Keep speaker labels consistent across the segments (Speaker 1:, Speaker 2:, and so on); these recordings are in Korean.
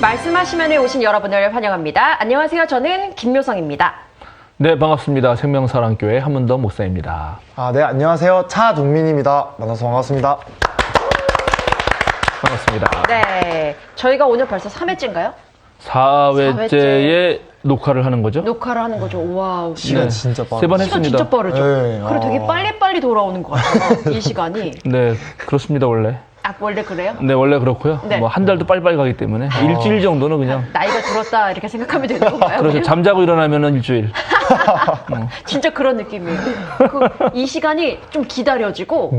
Speaker 1: 말씀하시면에 오신 여러분을 환영합니다. 안녕하세요. 저는 김묘성입니다.
Speaker 2: 네, 반갑습니다. 생명사랑교회 한문더 목사입니다.
Speaker 3: 네, 안녕하세요. 차동민입니다. 만나서 반갑습니다.
Speaker 2: 반갑습니다.
Speaker 1: 네, 저희가 오늘 벌써 3회째인가요?
Speaker 2: 4회째의 녹화를 하는 거죠?
Speaker 1: 녹화를 하는 거죠. 와우.
Speaker 3: 시간 진짜 빠르죠.
Speaker 2: 세 번
Speaker 1: 시간
Speaker 2: 했습니다.
Speaker 1: 진짜 빠르죠.
Speaker 3: 네,
Speaker 1: 그리고 되게 빨리빨리 돌아오는 것 같아요. 이 시간이.
Speaker 2: 네, 그렇습니다, 원래.
Speaker 1: 원래 그래요?
Speaker 2: 네, 원래 그렇고요.
Speaker 1: 네.
Speaker 2: 뭐 한 달도 빨리빨리 가기 때문에 일주일 정도는 그냥.
Speaker 1: 나이가 들었다 이렇게 생각하면 되는 건가요?
Speaker 2: 그렇죠. 잠자고 일어나면은 일주일.
Speaker 1: 진짜 그런 느낌이에요. 이 시간이 좀 기다려지고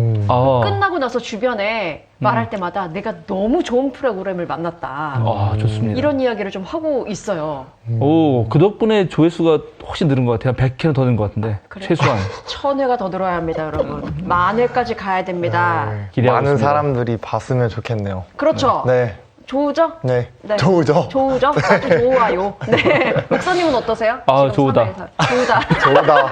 Speaker 1: 끝나고 나서 주변에 말할 때마다 내가 너무 좋은 프로그램을 만났다.
Speaker 2: 좋습니다.
Speaker 1: 이런 이야기를 좀 하고 있어요.
Speaker 2: 오, 그 덕분에 조회수가 훨씬 늘은 것 같아요. 100회는 더 는 것 같은데.
Speaker 1: 그래요?
Speaker 2: 최소한.
Speaker 1: 1000회가 더 들어야 합니다, 여러분. 10,000회까지 가야 됩니다.
Speaker 2: 기대하고
Speaker 3: 많은
Speaker 2: 있습니다.
Speaker 3: 사람들이 봤으면 좋겠네요.
Speaker 1: 그렇죠?
Speaker 3: 네.
Speaker 1: 좋으죠?
Speaker 3: 네.
Speaker 1: 네.
Speaker 3: 좋으죠?
Speaker 1: 좋으죠? 아주 좋아요. 네. 목사님은 어떠세요? 지금
Speaker 2: 좋다.
Speaker 1: 3회에서. 좋다.
Speaker 3: 좋다.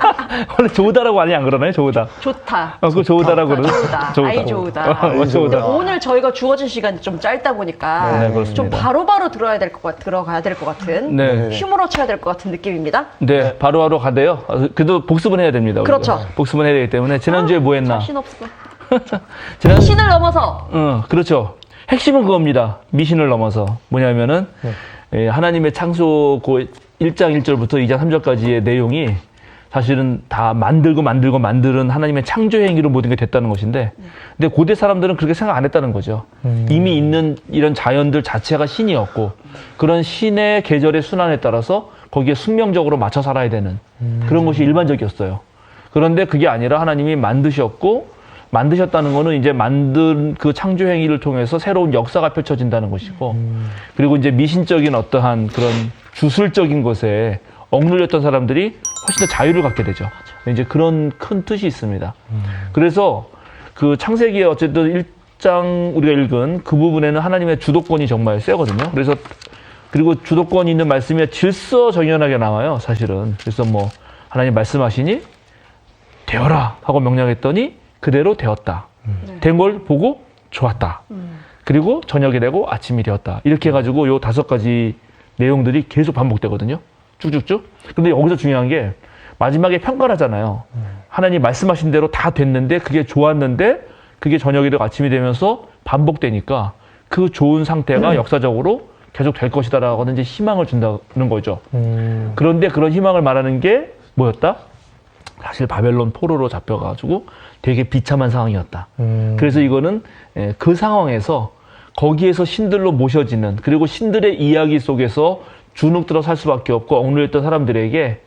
Speaker 2: 원래 좋다라고 많이 안 그러나요? 좋다.
Speaker 1: 좋다.
Speaker 2: 그거 좋다라고 그러죠?
Speaker 1: 좋다. 아이 좋다.
Speaker 2: 좋다.
Speaker 1: 근데 오늘 저희가 주어진 시간이 좀 짧다 보니까
Speaker 2: 네, 그렇습니다.
Speaker 1: 좀 바로바로 들어가야 될 것 같은
Speaker 2: 네.
Speaker 1: 휴머러 쳐야 될 것 같은 느낌입니다.
Speaker 2: 네, 바로바로 가대요. 그래도 복습은 해야 됩니다. 우리가.
Speaker 1: 그렇죠.
Speaker 2: 복습은 해야 되기 때문에 지난주에 뭐 했나?
Speaker 1: 자신 없어.
Speaker 2: 지난
Speaker 1: 신을 넘어서.
Speaker 2: 그렇죠. 핵심은 그겁니다. 미신을 넘어서. 뭐냐면은 하나님의 창조 그 1장 1절부터 2장 3절까지의 내용이 사실은 다 만드는 하나님의 창조 행위로 모든 게 됐다는 것인데, 근데 고대 사람들은 그렇게 생각 안 했다는 거죠. 이미 있는 이런 자연들 자체가 신이었고, 그런 신의 계절의 순환에 따라서 거기에 숙명적으로 맞춰 살아야 되는 그런 것이 일반적이었어요. 그런데 그게 아니라 하나님이 만드셨다는 거는 이제 만든 그 창조 행위를 통해서 새로운 역사가 펼쳐진다는 것이고, 그리고 이제 미신적인 어떠한 그런 주술적인 것에 억눌렸던 사람들이 훨씬 더 자유를 갖게 되죠. 이제 그런 큰 뜻이 있습니다. 그래서 그 창세기에 어쨌든 1장 우리가 읽은 그 부분에는 하나님의 주도권이 정말 세거든요. 그리고 주도권이 있는 말씀이 질서정연하게 나와요, 사실은. 그래서 뭐 하나님 말씀하시니 되어라 하고 명령했더니 그대로 되었다. 된 걸 보고 좋았다. 그리고 저녁이 되고 아침이 되었다. 이렇게 해가지고 요 5가지 내용들이 계속 반복되거든요. 쭉쭉쭉. 근데 여기서 중요한 게 마지막에 평가를 하잖아요. 하나님 말씀하신 대로 다 됐는데 그게 좋았는데 그게 저녁이 되고 아침이 되면서 반복되니까 그 좋은 상태가 역사적으로 계속 될 것이다라고 하는 이제 희망을 준다는 거죠. 그런데 그런 희망을 말하는 게 뭐였다? 사실 바벨론 포로로 잡혀가지고 되게 비참한 상황이었다. 그래서 이거는 그 상황에서 거기에서 신들로 모셔지는, 그리고 신들의 이야기 속에서 주눅들어 살 수밖에 없고 억눌렸던 사람들에게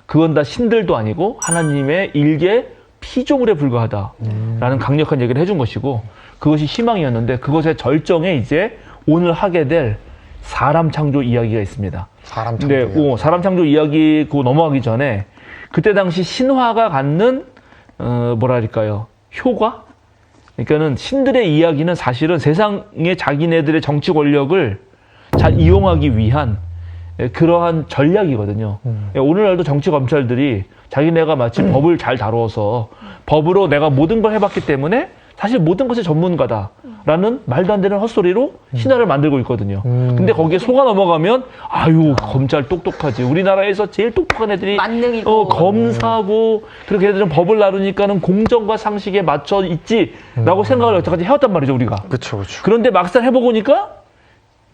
Speaker 2: 그건 다 신들도 아니고 하나님의 일개 피조물에 불과하다라는 강력한 얘기를 해준 것이고, 그것이 희망이었는데 그것의 절정에 이제 오늘 하게 될 사람 창조 이야기가 있습니다.
Speaker 3: 사람 창조.
Speaker 2: 근데 사람 창조 이야기 그거 넘어가기 전에 그때 당시 신화가 갖는 뭐랄까요, 효과? 그러니까는 신들의 이야기는 사실은 세상의 자기네들의 정치 권력을 잘 이용하기 위한 그러한 전략이거든요. 오늘날도 정치 검찰들이 자기네가 마치 법을 잘 다루어서 법으로 내가 모든 걸 해봤기 때문에 사실 모든 것의 전문가다라는 말도 안 되는 헛소리로 신화를 만들고 있거든요. 근데 거기에 속아 넘어가면 검찰 똑똑하지. 우리나라에서 제일 똑똑한 애들이
Speaker 1: 만능이고
Speaker 2: 검사고, 그리고 걔들은 법을 다루니까는 공정과 상식에 맞춰 있지라고 생각을 여태까지 해왔단 말이죠, 우리가.
Speaker 3: 그쵸.
Speaker 2: 그런데 막상 해보고 보니까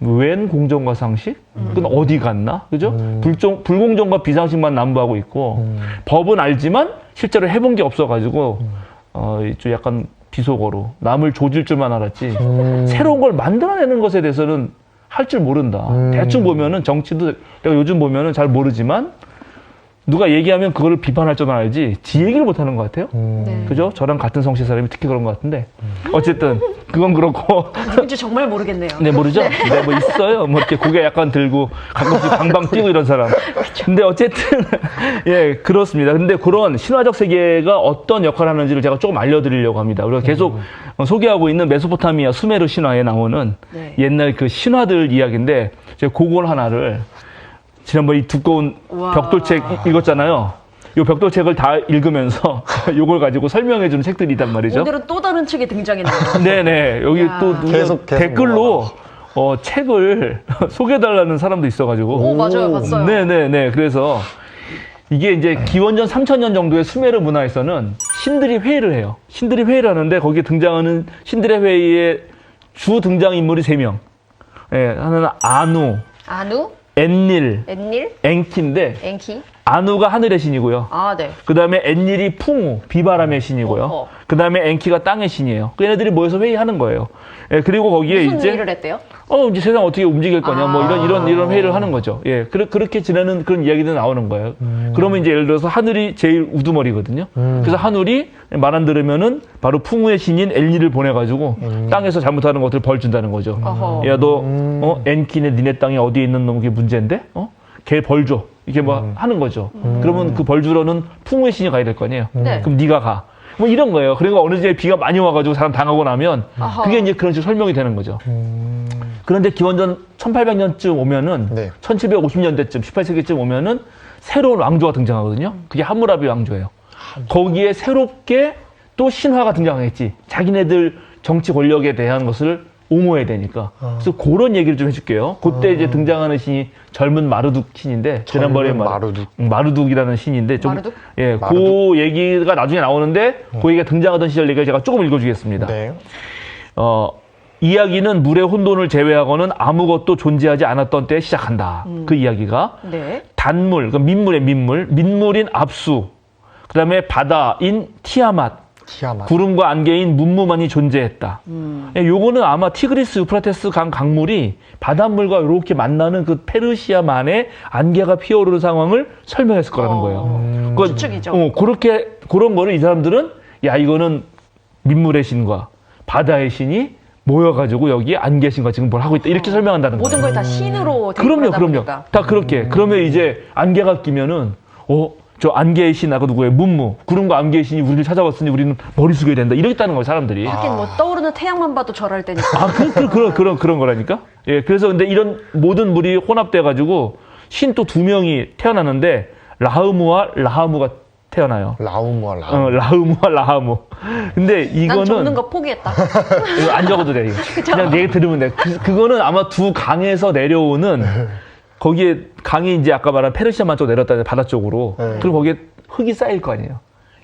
Speaker 2: 웬 공정과 상식? 그건 어디 갔나? 그죠? 불공정과 비상식만 남부하고 있고, 법은 알지만 실제로 해본 게 없어가지고 좀 약간 비속어로 남을 조질 줄만 알았지 새로운 걸 만들어내는 것에 대해서는 할 줄 모른다. 대충 보면은 정치도 내가 요즘 보면은 잘 모르지만 누가 얘기하면 그거를 비판할 줄만 알지 지 얘기를 못하는 것 같아요.
Speaker 1: 네.
Speaker 2: 그죠? 저랑 같은 성씨 사람이 특히 그런 것 같은데 어쨌든 그건 그렇고
Speaker 1: 누군지 정말 모르겠네요.
Speaker 2: 네, 모르죠? 네, 뭐 있어요. 뭐 이렇게 고개 약간 들고 가끔씩 방방 뛰고 이런 사람. 근데 어쨌든 예, 그렇습니다. 근데 그런 신화적 세계가 어떤 역할을 하는지를 제가 조금 알려드리려고 합니다. 우리가 계속 소개하고 있는 메소포타미아 수메르 신화에 나오는 옛날 그 신화들 이야기인데 제가 그걸 하나를 지난번 이 두꺼운 벽돌책 읽었잖아요. 이 벽돌책을 다 읽으면서 이걸 가지고 설명해주는 책들이 있단 말이죠.
Speaker 1: 오늘은 또 다른 책이 등장했네요.
Speaker 2: 네네. 여기 또
Speaker 3: 계속
Speaker 2: 댓글로 책을 소개해달라는 사람도 있어가지고.
Speaker 1: 오, 맞아요. 봤어요.
Speaker 2: 네네네. 그래서 이게 이제 기원전 3000년 정도의 수메르 문화에서는 신들이 회의를 해요. 신들이 회의를 하는데 거기에 등장하는 신들의 회의에 주 등장인물이 3명. 예, 하나는 아누,
Speaker 1: 아누,
Speaker 2: 엔닐,
Speaker 1: 엔닐,
Speaker 2: 엔키인데
Speaker 1: 엔키.
Speaker 2: 아누가 하늘의 신이고요.
Speaker 1: 아, 네.
Speaker 2: 그 다음에 엔닐이 풍우, 비바람의 신이고요.
Speaker 1: 어허.
Speaker 2: 그 다음에 엔키가 땅의 신이에요. 그 얘네들이 모여서 회의하는 거예요. 예, 그리고 거기에
Speaker 1: 무슨
Speaker 2: 이제
Speaker 1: 일을 했대요?
Speaker 2: 이제 세상 어떻게 움직일 거냐, 뭐
Speaker 1: 아.
Speaker 2: 이런 회의를 하는 거죠. 예, 그렇게 지내는 그런 이야기도 나오는 거예요. 그러면 이제 예를 들어서 하늘이 제일 우두머리거든요. 그래서 하늘이 말 안 들으면은 바로 풍우의 신인 엘니를 보내가지고 땅에서 잘못하는 것들 벌 준다는 거죠.
Speaker 1: 어허.
Speaker 2: 야, 너, 엔키네 니네 땅에 어디에 있는 놈 그게 문제인데? 걔 벌 줘. 이게 뭐 하는 거죠. 그러면 그 벌 주러는 풍우의 신이 가야 될 거 아니에요.
Speaker 1: 네.
Speaker 2: 그럼 네가 가. 뭐 이런 거예요. 그리고 어느 날 비가 많이 와가지고 사람 당하고 나면
Speaker 1: 아하.
Speaker 2: 그게 이제 그런 식으로 설명이 되는 거죠. 그런데 기원전 1800년쯤 오면은
Speaker 3: 네.
Speaker 2: 1750년대쯤 18세기쯤 오면은 새로운 왕조가 등장하거든요. 그게 함무라비 왕조예요. 거기에 새롭게 또 신화가 등장하겠지. 자기네들 정치 권력에 대한 것을 옹호해야 되니까. 그래서 그런 얘기를 좀 해줄게요. 그때 이제 등장하는 신이 젊은 마르둑 신인데 지난번에
Speaker 3: 마르둑.
Speaker 2: 마르둑이라는 신인데 좀
Speaker 1: 마르둑?
Speaker 2: 예,
Speaker 3: 마르둑?
Speaker 2: 그 얘기가 나중에 나오는데 그 얘기가 등장하던 시절 얘기를 제가 조금 읽어주겠습니다.
Speaker 3: 네.
Speaker 2: 이야기는 물의 혼돈을 제외하고는 아무것도 존재하지 않았던 때에 시작한다. 그 이야기가
Speaker 1: 네.
Speaker 2: 단물, 그 민물의 민물인 압수, 그 다음에 바다인 티아맛,
Speaker 3: 티아맛.
Speaker 2: 구름과 안개인 문무만이 존재했다. 예, 요거는 아마 티그리스 유프라테스 강 강물이 바닷물과 이렇게 만나는 그 페르시아만의 안개가 피어오르는 상황을 설명했을 거라는 거예요.
Speaker 1: 추측이죠.
Speaker 2: 그런 거를 이 사람들은 야 이거는 민물의 신과 바다의 신이 모여가지고 여기 안개 신과 지금 뭘 하고 있다 이렇게 설명한다는 거예요.
Speaker 1: 모든 걸 다 신으로
Speaker 2: 그럼요.
Speaker 1: 대입하다 보니까.
Speaker 2: 다 그렇게. 그러면 이제 안개가 끼면은 저 안개의 신 아까 누구예요? 문무. 구름과 안개의 신이 우리를 찾아왔으니 우리는 머리 숙여야 된다. 이러겠다는 거예요, 사람들이.
Speaker 1: 하긴 뭐 떠오르는 태양만 봐도 절할 때니까.
Speaker 2: 그런 거라니까? 예, 그래서 근데 이런 모든 물이 혼합돼가지고 신 또 2명이 태어나는데 라흐무와 라하무가 태어나요.
Speaker 3: 라우무와 라우무.
Speaker 2: 라흐무와 라하무. 근데
Speaker 1: 난
Speaker 2: 이거는
Speaker 1: 적는 거 포기했다.
Speaker 2: 이거 안 적어도 돼. 이거. 그냥 얘기 들으면 돼. 그거는 아마 두 강에서 내려오는 거기에 강이 이제 아까 말한 페르시아만 쪽 내렸다 바다 쪽으로. 그리고 거기에 흙이 쌓일 거 아니에요.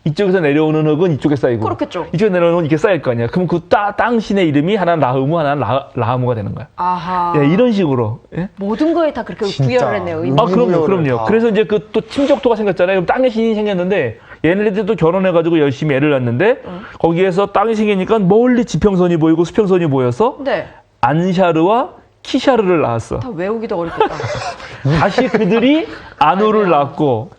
Speaker 2: 이쪽에서 내려오는 흙은 이쪽에 쌓이고.
Speaker 1: 그렇겠죠.
Speaker 2: 이쪽에 내려오는 흙은 이렇게 쌓일 거 아니에요. 그럼 그 땅 신의 이름이 하나는 라흐무, 하나는 라하무가 되는 거야.
Speaker 1: 아하.
Speaker 2: 예, 이런 식으로. 예?
Speaker 1: 모든 거에 다 그렇게
Speaker 3: 진짜.
Speaker 1: 구별을 했네요. 의미.
Speaker 2: 그럼요.
Speaker 3: 다.
Speaker 2: 그래서 이제 그 또 침적도가 생겼잖아요. 그럼 땅의 신이 생겼는데 얘네들도 결혼해가지고 열심히 애를 낳는데 거기에서 땅이 생기니까 멀리 지평선이 보이고 수평선이 보여서
Speaker 1: 네.
Speaker 2: 안샤르와 키샤르를 낳았어.
Speaker 1: 다 외우기도 어렵겠다.
Speaker 2: 다시 그들이 아놀을 낳았고,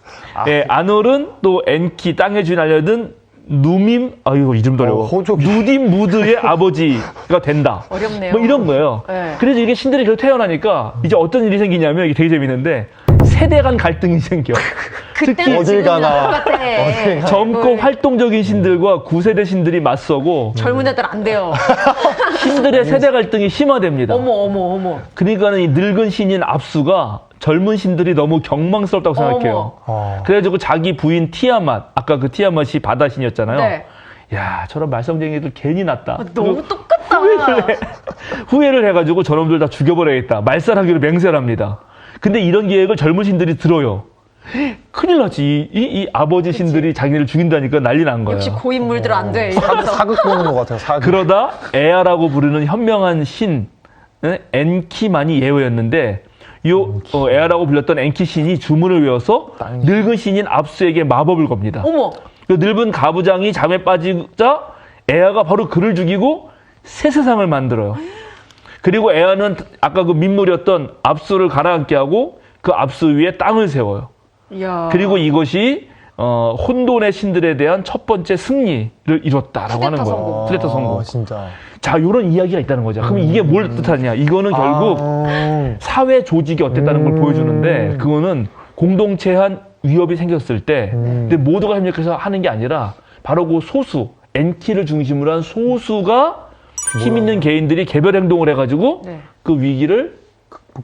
Speaker 2: 예, 아놀은 또 엔키 땅의 주인 알려든 누밈, 이거 이름도 어려워.
Speaker 3: 호족이.
Speaker 2: 누딤 무드의 아버지가 된다.
Speaker 1: 어렵네요.
Speaker 2: 뭐 이런 거예요.
Speaker 1: 네.
Speaker 2: 그래서 이게 신들이 계속 태어나니까 이제 어떤 일이 생기냐면 이게 되게 재밌는데 세대 간 갈등이 생겨.
Speaker 1: 그때는
Speaker 3: 어딜 가나.
Speaker 1: 똑같아.
Speaker 2: 젊고 활동적인 신들과 9세대 신들이 맞서고
Speaker 1: 젊은 애들 안 돼요.
Speaker 2: 신들의 세대 갈등이 심화됩니다.
Speaker 1: 어머.
Speaker 2: 그러니까는 이 늙은 신인 압수가 젊은 신들이 너무 경망스럽다고 생각해요. 그래가지고 자기 부인 티아맛, 아까 그 티아맛이 바다 신이었잖아요.
Speaker 1: 네.
Speaker 2: 야, 저런 말썽쟁이들 괜히 났다.
Speaker 1: 너무 똑같다.
Speaker 2: 후회를 해가지고 저놈들 다 죽여버려야겠다. 말살하기로 맹세를 합니다. 근데 이런 계획을 젊은 신들이 들어요. 큰일 나지. 이 아버지 신들이 자기네를 죽인다니까 난리 난 거야.
Speaker 1: 역시 고인물들 안 돼. 이러면서.
Speaker 3: 사극 보는 것 같아요. 사극.
Speaker 2: 그러다 에아라고 부르는 현명한 신 엔키만이 예외였는데 에아라고 불렸던 엔키 신이 주문을 외워서 늙은 신인 압수에게 마법을 겁니다.
Speaker 1: 어머.
Speaker 2: 그 늙은 가부장이 잠에 빠지자 에아가 바로 그를 죽이고 새 세상을 만들어요. 그리고 에아는 아까 그 민물이었던 압수를 가라앉게 하고 그 압수 위에 땅을 세워요.
Speaker 1: 이야.
Speaker 2: 그리고 이것이 혼돈의 신들에 대한 첫 번째 승리를 이뤘다라고 하는 거예요.
Speaker 1: 성공.
Speaker 2: 쿠데타 성공.
Speaker 3: 진짜.
Speaker 2: 자, 요런 이야기가 있다는 거죠. 그럼 이게 뭘 뜻하냐? 이거는 결국 사회 조직이 어땠다는 걸 보여주는데 그거는 공동체한 위협이 생겼을 때 근데 모두가 협력해서 하는 게 아니라 바로 그 소수, 엔키를 중심으로 한 소수가 힘 있는 개인들이 개별 행동을 해가지고
Speaker 1: 네.
Speaker 2: 그 위기를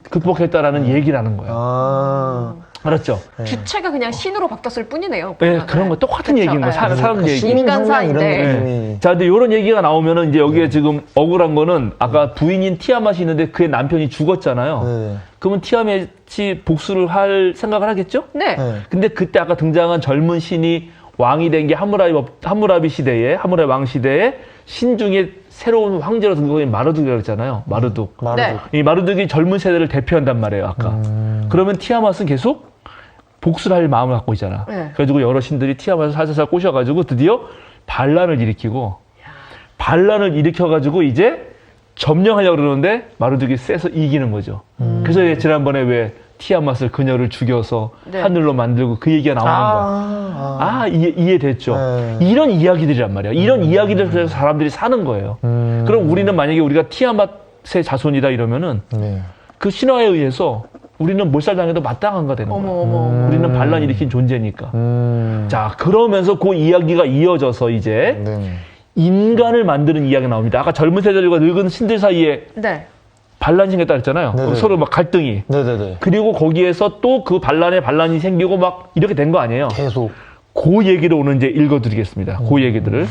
Speaker 2: 극복했다라는 얘기라는 거예요. 그렇죠.
Speaker 1: 주체가 그냥 신으로 바뀌었을 뿐이네요.
Speaker 2: 네,
Speaker 1: 보면.
Speaker 2: 그런 거 똑같은
Speaker 1: 그쵸?
Speaker 2: 얘기인 거예요.
Speaker 1: 네.
Speaker 2: 사람 얘기.
Speaker 1: 인간사인데.
Speaker 2: 네. 자, 근데 이런 얘기가 나오면은 이제 여기에 지금 억울한 거는 아까 부인인 티아맛이 있는데 그의 남편이 죽었잖아요.
Speaker 3: 네.
Speaker 2: 그러면 티아맛이 복수를 할 생각을 하겠죠?
Speaker 1: 네.
Speaker 3: 네.
Speaker 2: 근데 그때 아까 등장한 젊은 신이 왕이 된 게 하무라비 시대에, 하무라비 왕 시대에 신 중에 새로운 황제로 등극한 마르둑이라고 했잖아요. 마르둑.
Speaker 1: 네.
Speaker 2: 이 마르둑이 젊은 세대를 대표한단 말이에요, 아까. 그러면 티아맛은 계속 복수를 할 마음을 갖고 있잖아.
Speaker 1: 네.
Speaker 2: 그래가지고 여러 신들이 티아맛을 살살살 꼬셔가지고 드디어 반란을 일으키고, 반란을 일으켜가지고 이제 점령하려고 그러는데 마르둑이 세서 이기는 거죠. 그래서 지난번에 왜 티아맛을 그녀를 죽여서
Speaker 1: 네.
Speaker 2: 하늘로 만들고 그 얘기가 나오는 거야. 이해됐죠?
Speaker 3: 네.
Speaker 2: 이런 이야기들이란 말이야. 이런 이야기들 그래서 사람들이 사는 거예요. 그럼 우리는 만약에 우리가 티아맛의 자손이다 이러면은
Speaker 3: 네.
Speaker 2: 그 신화에 의해서 우리는 몰살당해도 마땅한가 되는 거야.
Speaker 1: 어머.
Speaker 2: 우리는 반란 일으킨 존재니까. 자, 그러면서 그 이야기가 이어져서 이제
Speaker 3: 네.
Speaker 2: 인간을 만드는 이야기가 나옵니다. 아까 젊은 세대들과 늙은 신들 사이에
Speaker 1: 네.
Speaker 2: 반란이 생겼다 했잖아요.
Speaker 3: 네네.
Speaker 2: 서로 막 갈등이.
Speaker 3: 네네네.
Speaker 2: 그리고 거기에서 또 그 반란이 생기고 막 이렇게 된 거 아니에요.
Speaker 3: 계속
Speaker 2: 그 얘기를 오늘 이제 읽어드리겠습니다. 그 얘기들을.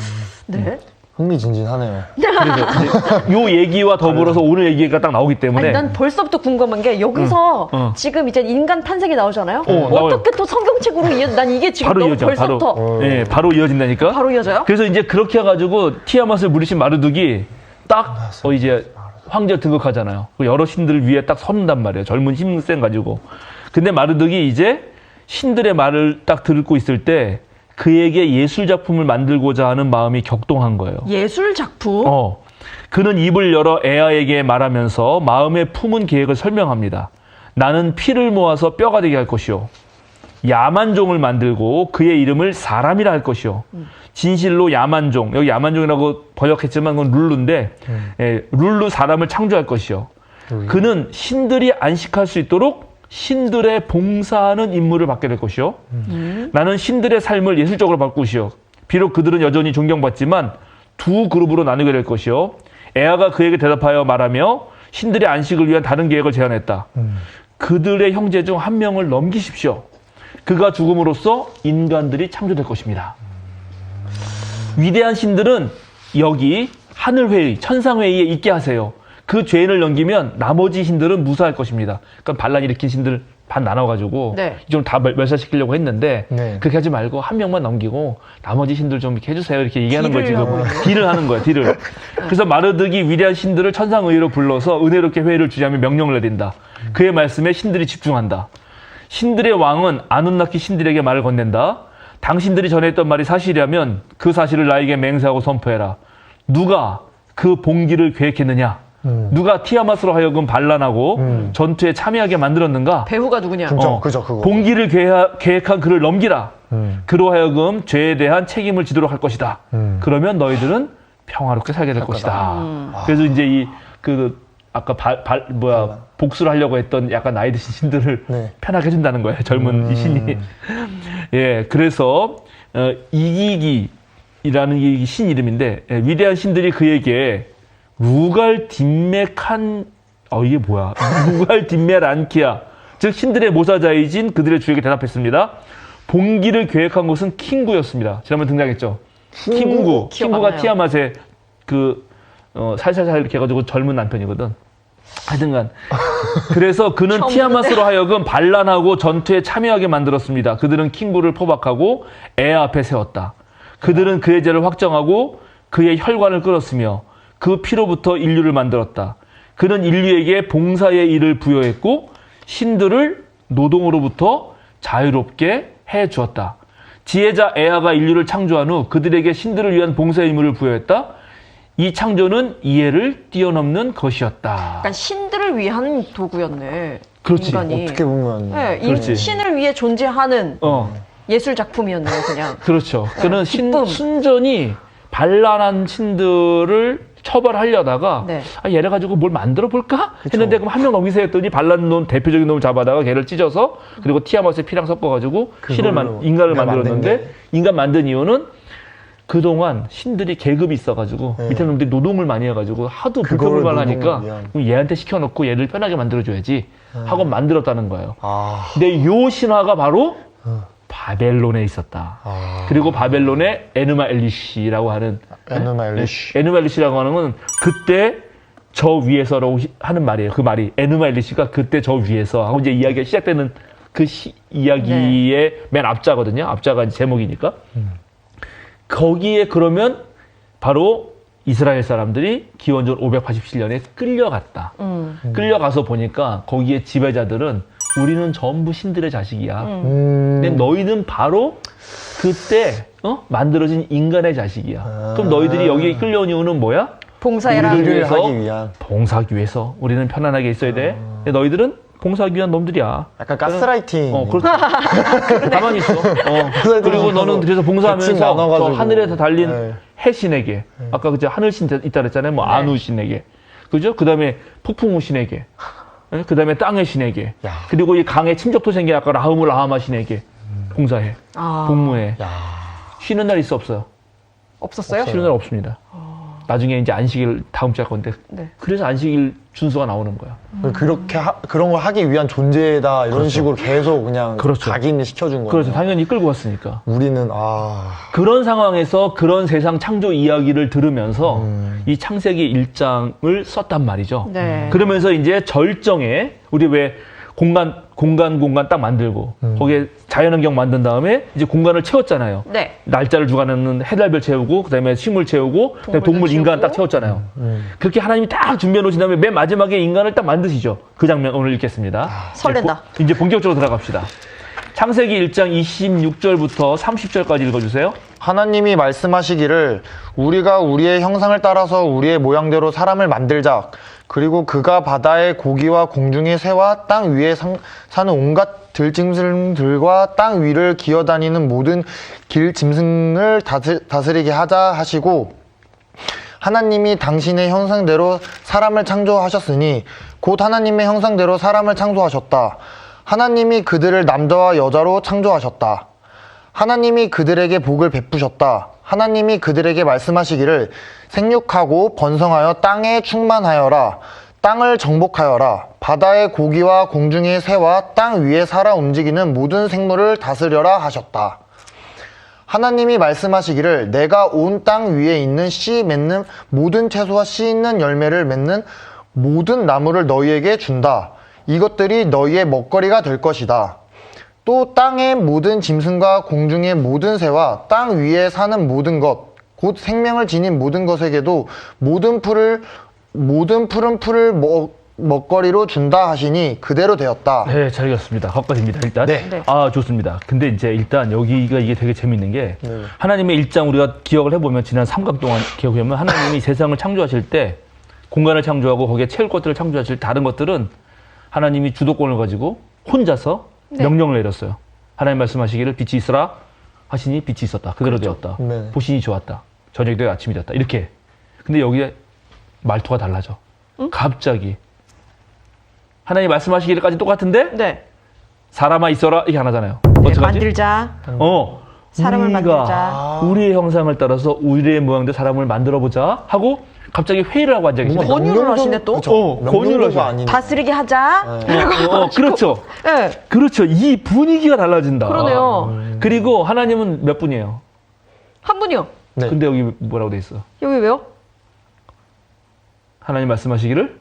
Speaker 1: 네.
Speaker 3: 흥미진진하네요.
Speaker 2: 그래서 이제 요 얘기와 더불어서 오늘 얘기가 딱 나오기 때문에.
Speaker 1: 아니, 난 벌써부터 궁금한 게 여기서 지금 이제 인간 탄생이 나오잖아요.
Speaker 2: 나와요.
Speaker 1: 어떻게 또 성경책으로 난 이게 지금
Speaker 2: 바로
Speaker 1: 너무
Speaker 2: 이어져.
Speaker 1: 벌써부터
Speaker 2: 네, 바로 이어진다니까.
Speaker 1: 바로 이어져요?
Speaker 2: 그래서 이제 그렇게 해가지고 티아맛을 물리친 마르둑이 딱 이제 황제 등극하잖아요. 여러 신들을 위해 딱 섰단 말이에요. 젊은 힘센 가지고. 근데 마르둑이 이제 신들의 말을 딱 듣고 있을 때 그에게 예술 작품을 만들고자 하는 마음이 격동한 거예요.
Speaker 1: 예술 작품?
Speaker 2: 그는 입을 열어 에아에게 말하면서 마음에 품은 계획을 설명합니다. 나는 피를 모아서 뼈가 되게 할 것이요. 야만종을 만들고 그의 이름을 사람이라 할 것이요. 진실로 야만종, 여기 야만종이라고 번역했지만 그건 룰루인데 룰루 사람을 창조할 것이요. 그는 신들이 안식할 수 있도록 신들의 봉사하는 임무를 받게 될 것이요. 나는 신들의 삶을 예술적으로 바꾸시오. 비록 그들은 여전히 존경받지만 두 그룹으로 나누게 될 것이요. 에아가 그에게 대답하여 말하며 신들의 안식을 위한 다른 계획을 제안했다. 그들의 형제 중 한 명을 넘기십시오. 그가 죽음으로써 인간들이 창조될 것입니다. 위대한 신들은 여기 하늘회의, 천상회의에 있게 하세요. 그 죄인을 넘기면 나머지 신들은 무사할 것입니다. 그러니까 반란 일으킨 신들 반 나눠가지고
Speaker 1: 네.
Speaker 2: 좀 다 멸살시키려고 했는데
Speaker 3: 네.
Speaker 2: 그렇게 하지 말고 한 명만 넘기고 나머지 신들 좀 이렇게 해주세요. 이렇게 얘기하는 거예요.
Speaker 1: 딜을
Speaker 2: 지금
Speaker 1: 하고 있네.
Speaker 2: 딜을 하는 거예요. 딜을. 그래서 마르둑이 위대한 신들을 천상의의로 불러서 은혜롭게 회의를 주자며 명령을 내린다. 그의 말씀에 신들이 집중한다. 신들의 왕은 아눈나키 신들에게 말을 건넨다. 당신들이 전에 했던 말이 사실이라면 그 사실을 나에게 맹세하고 선포해라. 누가 그 봉기를 계획했느냐? 누가 티아맛으로 하여금 반란하고 전투에 참여하게 만들었는가?
Speaker 1: 배우가 누구냐?
Speaker 3: 그죠, 그거.
Speaker 2: 봉기를 계획한 그를 넘기라. 그로 하여금 죄에 대한 책임을 지도록 할 것이다. 그러면 너희들은 평화롭게 살게 될 것이다. 그래서 이제 아까 복수를 하려고 했던 약간 나이 드신 신들을
Speaker 3: 네.
Speaker 2: 편하게 해준다는 거예요. 젊은 이 신이. 예, 그래서 이기기라는 이 신 이름인데 위대한 신들이 그에게 루갈 딘메칸 이게 뭐야? 루갈 딘메란키아 즉 신들의 모사자이진 그들의 주에게 대답했습니다. 봉기를 계획한 것은 킹구였습니다. 지난번에 등장했죠. 킹구가
Speaker 1: 기억나요.
Speaker 2: 티아맛의 살살살 이렇게 해가지고 젊은 남편이거든. 하여튼간 그래서 그는
Speaker 1: 처음
Speaker 2: 티아맛으로 하여금 반란하고 전투에 참여하게 만들었습니다. 그들은 킹구를 포박하고 애 앞에 세웠다. 그들은 그의 죄를 확정하고 그의 혈관을 끌었으며 그 피로부터 인류를 만들었다. 그는 인류에게 봉사의 일을 부여했고 신들을 노동으로부터 자유롭게 해주었다. 지혜자 에아가 인류를 창조한 후 그들에게 신들을 위한 봉사의 의무를 부여했다. 이 창조는 이해를 뛰어넘는 것이었다.
Speaker 1: 약간 신들을 위한 도구였네.
Speaker 2: 그렇지.
Speaker 1: 인간이.
Speaker 3: 어떻게 보면.
Speaker 1: 네,
Speaker 2: 그렇지.
Speaker 1: 신을 위해 존재하는 예술 작품이었네요, 그냥.
Speaker 2: 그렇죠. 그는
Speaker 1: 기쁨.
Speaker 2: 순전히 반란한 신들을 처벌하려다가
Speaker 1: 네.
Speaker 2: 얘를 가지고 뭘 만들어 볼까 했는데 그럼 한 명 넘기세요 했더니 반란 놈 대표적인 놈을 잡아다가 걔를 찢어서 그리고 티아맛의 피랑 섞어가지고 인간을 만들었는데 인간 만든 이유는 그동안 신들이 계급이 있어가지고 밑에 놈들이 노동을 많이 해가지고 하도 불평불만 하니까 그럼 얘한테 시켜놓고 얘를 편하게 만들어줘야지 하고 만들었다는 거예요.
Speaker 3: 아.
Speaker 2: 근데 요 신화가 바로 바벨론에 있었다. 그리고 바벨론의 에누마 엘리시라고 하는
Speaker 3: 에누마 엘리시.
Speaker 2: 에누마 엘리시라고 하는 건 그때 저 위에서라고 하는 말이에요. 그 말이 에누마 엘리시가 그때 저 위에서 하고 이제 이야기가 시작되는 그 이야기의 맨 앞자거든요. 앞자가 이제 제목이니까. 거기에 그러면 바로 이스라엘 사람들이 기원전 587년에 끌려갔다. 끌려가서 보니까 거기에 지배자들은 우리는 전부 신들의 자식이야. 근데 너희는 바로 그때 만들어진 인간의 자식이야. 그럼 너희들이 여기에 끌려온 이유는 뭐야?
Speaker 1: 봉사해라.
Speaker 2: 우리를
Speaker 3: 일을
Speaker 2: 위해서
Speaker 3: 하기 위한.
Speaker 2: 봉사하기 위해서 우리는 편안하게 있어야 돼. 근데 너희들은 봉사하기 위한 놈들이야.
Speaker 3: 약간 가스라이팅.
Speaker 2: 그렇죠. 가만히 있어. 그리고 너는 그래서
Speaker 3: 대칭
Speaker 2: 봉사하면서 저
Speaker 3: 나눠가지고.
Speaker 2: 하늘에서 달린
Speaker 3: 네.
Speaker 2: 해신에게, 아까 그저 하늘신 있다 그랬잖아요. 뭐
Speaker 1: 네.
Speaker 2: 아누신에게, 그죠? 그 다음에 폭풍우신에게, 그 다음에 땅의 신에게,
Speaker 3: 야.
Speaker 2: 그리고 이 강의 침적도 생긴 아까 라흐물 라하마신에게 봉사해,
Speaker 1: 아,
Speaker 2: 복무해.
Speaker 3: 야.
Speaker 2: 쉬는 날 있어 없어요?
Speaker 1: 없었어요?
Speaker 2: 쉬는 날 없습니다. 나중에 이제 안식일 다음 주 할 건데,
Speaker 1: 네.
Speaker 2: 그래서 안식일 준수가 나오는 거야.
Speaker 3: 그렇게 그런 걸 하기 위한 존재다 이런 식으로 계속 그냥
Speaker 2: 그렇죠.
Speaker 3: 각인을 시켜준 거예요.
Speaker 2: 그래서 당연히 끌고 왔으니까.
Speaker 3: 우리는
Speaker 2: 그런 상황에서 그런 세상 창조 이야기를 들으면서 이 창세기 1장을 썼단 말이죠.
Speaker 1: 네.
Speaker 2: 그러면서 이제 절정에 우리 왜 공간 딱 만들고 거기에 자연환경 만든 다음에 이제 공간을 채웠잖아요.
Speaker 1: 네.
Speaker 2: 날짜를 주관하는 해달별 채우고 그다음에 식물 채우고 그다음에 동물 인간 딱 채웠잖아요. 그렇게 하나님이 딱 준비해 놓으신 다음에 맨 마지막에 인간을 딱 만드시죠. 그 장면 오늘 읽겠습니다.
Speaker 1: 설렌다.
Speaker 2: 이제 본격적으로 들어갑시다. 창세기 1장 26절부터 30절까지 읽어주세요.
Speaker 3: 하나님이 말씀하시기를 우리가 우리의 형상을 따라서 우리의 모양대로 사람을 만들자. 그리고 그가 바다의 고기와 공중의 새와 땅 위에 사는 온갖 들짐승들과 땅 위를 기어다니는 모든 길 짐승을 다스리게 하자 하시고 하나님이 당신의 형상대로 사람을 창조하셨으니 곧 하나님의 형상대로 사람을 창조하셨다. 하나님이 그들을 남자와 여자로 창조하셨다. 하나님이 그들에게 복을 베푸셨다. 하나님이 그들에게 말씀하시기를 생육하고 번성하여 땅에 충만하여라. 땅을 정복하여라. 바다의 고기와 공중의 새와 땅 위에 살아 움직이는 모든 생물을 다스려라 하셨다. 하나님이 말씀하시기를 내가 온 땅 위에 있는 씨 맺는 모든 채소와 씨 있는 열매를 맺는 모든 나무를 너희에게 준다. 이것들이 너희의 먹거리가 될 것이다. 또 땅의 모든 짐승과 공중의 모든 새와 땅 위에 사는 모든 것, 곧 생명을 지닌 모든 것에게도 모든 푸른 풀을 먹거리로 준다 하시니 그대로 되었다.
Speaker 2: 네, 잘 읽었습니다. 거기까지입니다, 일단.
Speaker 3: 네.
Speaker 1: 네.
Speaker 2: 아, 좋습니다. 근데 이제 일단 여기가 이게 되게 재밌는 게
Speaker 3: 네.
Speaker 2: 하나님의 일장 우리가 기억을 해보면 지난 3강 동안 기억해보면 하나님이 세상을 창조하실 때 공간을 창조하고 거기에 채울 것들을 창조하실 다른 것들은 하나님이 주도권을 가지고 혼자서
Speaker 1: 네.
Speaker 2: 명령을 내렸어요. 하나님 말씀하시기를 빛이 있으라 하시니 빛이 있었다. 그대로 되었다.
Speaker 3: 네.
Speaker 2: 보시니 좋았다. 저녁이 되어 아침이 되었다. 이렇게. 근데 여기에 말투가 달라져. 갑자기. 하나님 말씀하시기를까지 똑같은데
Speaker 1: 네.
Speaker 2: 사람아 있어라 이게 하나잖아요.
Speaker 1: 네,
Speaker 2: 어떡하지?
Speaker 1: 만들자. 사람을
Speaker 2: 우리가
Speaker 1: 만들자.
Speaker 2: 우리의 형상을 따라서 우리의 모양대로 사람을 만들어보자 하고 갑자기 회의를 하고 앉아 계시네.
Speaker 1: 권유를 하시네, 또?
Speaker 2: 권유를 하셔.
Speaker 3: 아닌.
Speaker 1: 다스리게 하자.
Speaker 2: 그렇죠.
Speaker 1: 네.
Speaker 2: 그렇죠. 이 분위기가 달라진다.
Speaker 1: 그러네요.
Speaker 2: 그리고 하나님은 몇 분이에요?
Speaker 1: 한 분이요.
Speaker 3: 네.
Speaker 2: 근데 여기 뭐라고 돼 있어?
Speaker 1: 여기 왜요?
Speaker 2: 하나님 말씀하시기를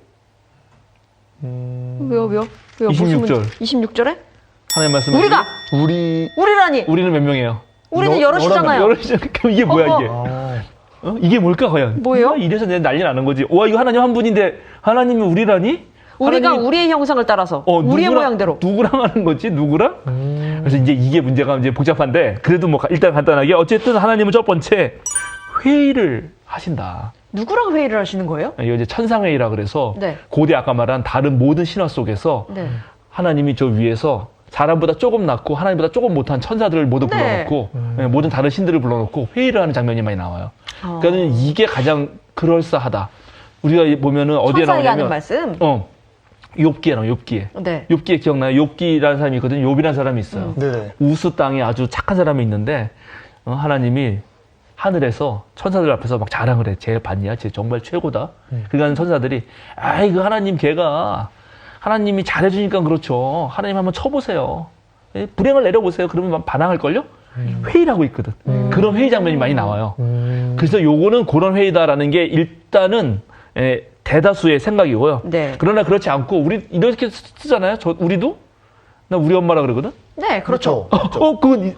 Speaker 1: 왜요?
Speaker 2: 26절.
Speaker 1: 26절에?
Speaker 2: 하나님 말씀하시기를
Speaker 1: 우리가! 우리라니!
Speaker 2: 우리는 몇 명이에요?
Speaker 1: 우리는 여럿이잖아요.
Speaker 2: 여럿이잖아요. 그럼 이게 뭐야 이게? 이게 뭘까 과연?
Speaker 1: 뭐예요?
Speaker 2: 이래서 내 난리 나는 거지. 와 이거 하나님 한 분인데 하나님이 우리라니?
Speaker 1: 우리가
Speaker 2: 하나님이-
Speaker 1: 우리의 형상을 따라서 우리의
Speaker 2: 누구랑-
Speaker 1: 모양대로.
Speaker 2: 누구랑 하는 거지? 누구랑? 그래서 이제 이게 문제가 이제 복잡한데 그래도 뭐 일단 간단하게 어쨌든 하나님은 첫 번째 회의를 하신다.
Speaker 1: 누구랑 회의를 하시는 거예요?
Speaker 2: 이거 이제 천상회의라 그래서
Speaker 1: 네.
Speaker 2: 고대 아까 말한 다른 모든 신화 속에서
Speaker 1: 네.
Speaker 2: 하나님이 저 위에서 사람보다 조금 낫고 하나님보다 조금 못한 천사들을 모두
Speaker 1: 네.
Speaker 2: 불러놓고 모든 다른 신들을 불러놓고 회의를 하는 장면이 많이 나와요. 그러니까 이게 가장 그럴싸하다. 우리가 보면은 어디에
Speaker 1: 천사에게 하는
Speaker 2: 나오냐면
Speaker 1: 말씀?
Speaker 2: 욥기에 나와요. 욥기에.
Speaker 1: 네.
Speaker 2: 욥기에 기억나요? 욥기라는 사람이 있거든요. 욥이라는 사람이 있어요.
Speaker 3: 네네.
Speaker 2: 우스 땅에 아주 착한 사람이 있는데 하나님이 하늘에서 천사들 앞에서 막 자랑을 해. 쟤 봤냐? 쟤 정말 최고다. 그러니까 천사들이 아이 그 하나님 걔가 하나님이 잘해주니까 그렇죠. 하나님 한번 쳐보세요. 예, 불행을 내려보세요. 그러면 반항할걸요? 회의를 하고 있거든. 그런 회의 장면이 많이 나와요. 그래서 요거는 그런 회의다라는 게 일단은 대다수의 생각이고요.
Speaker 1: 네.
Speaker 2: 그러나 그렇지 않고 우리 이렇게 쓰잖아요. 우리도 나 우리 엄마라 그러거든.
Speaker 1: 네, 그렇죠.
Speaker 2: 그건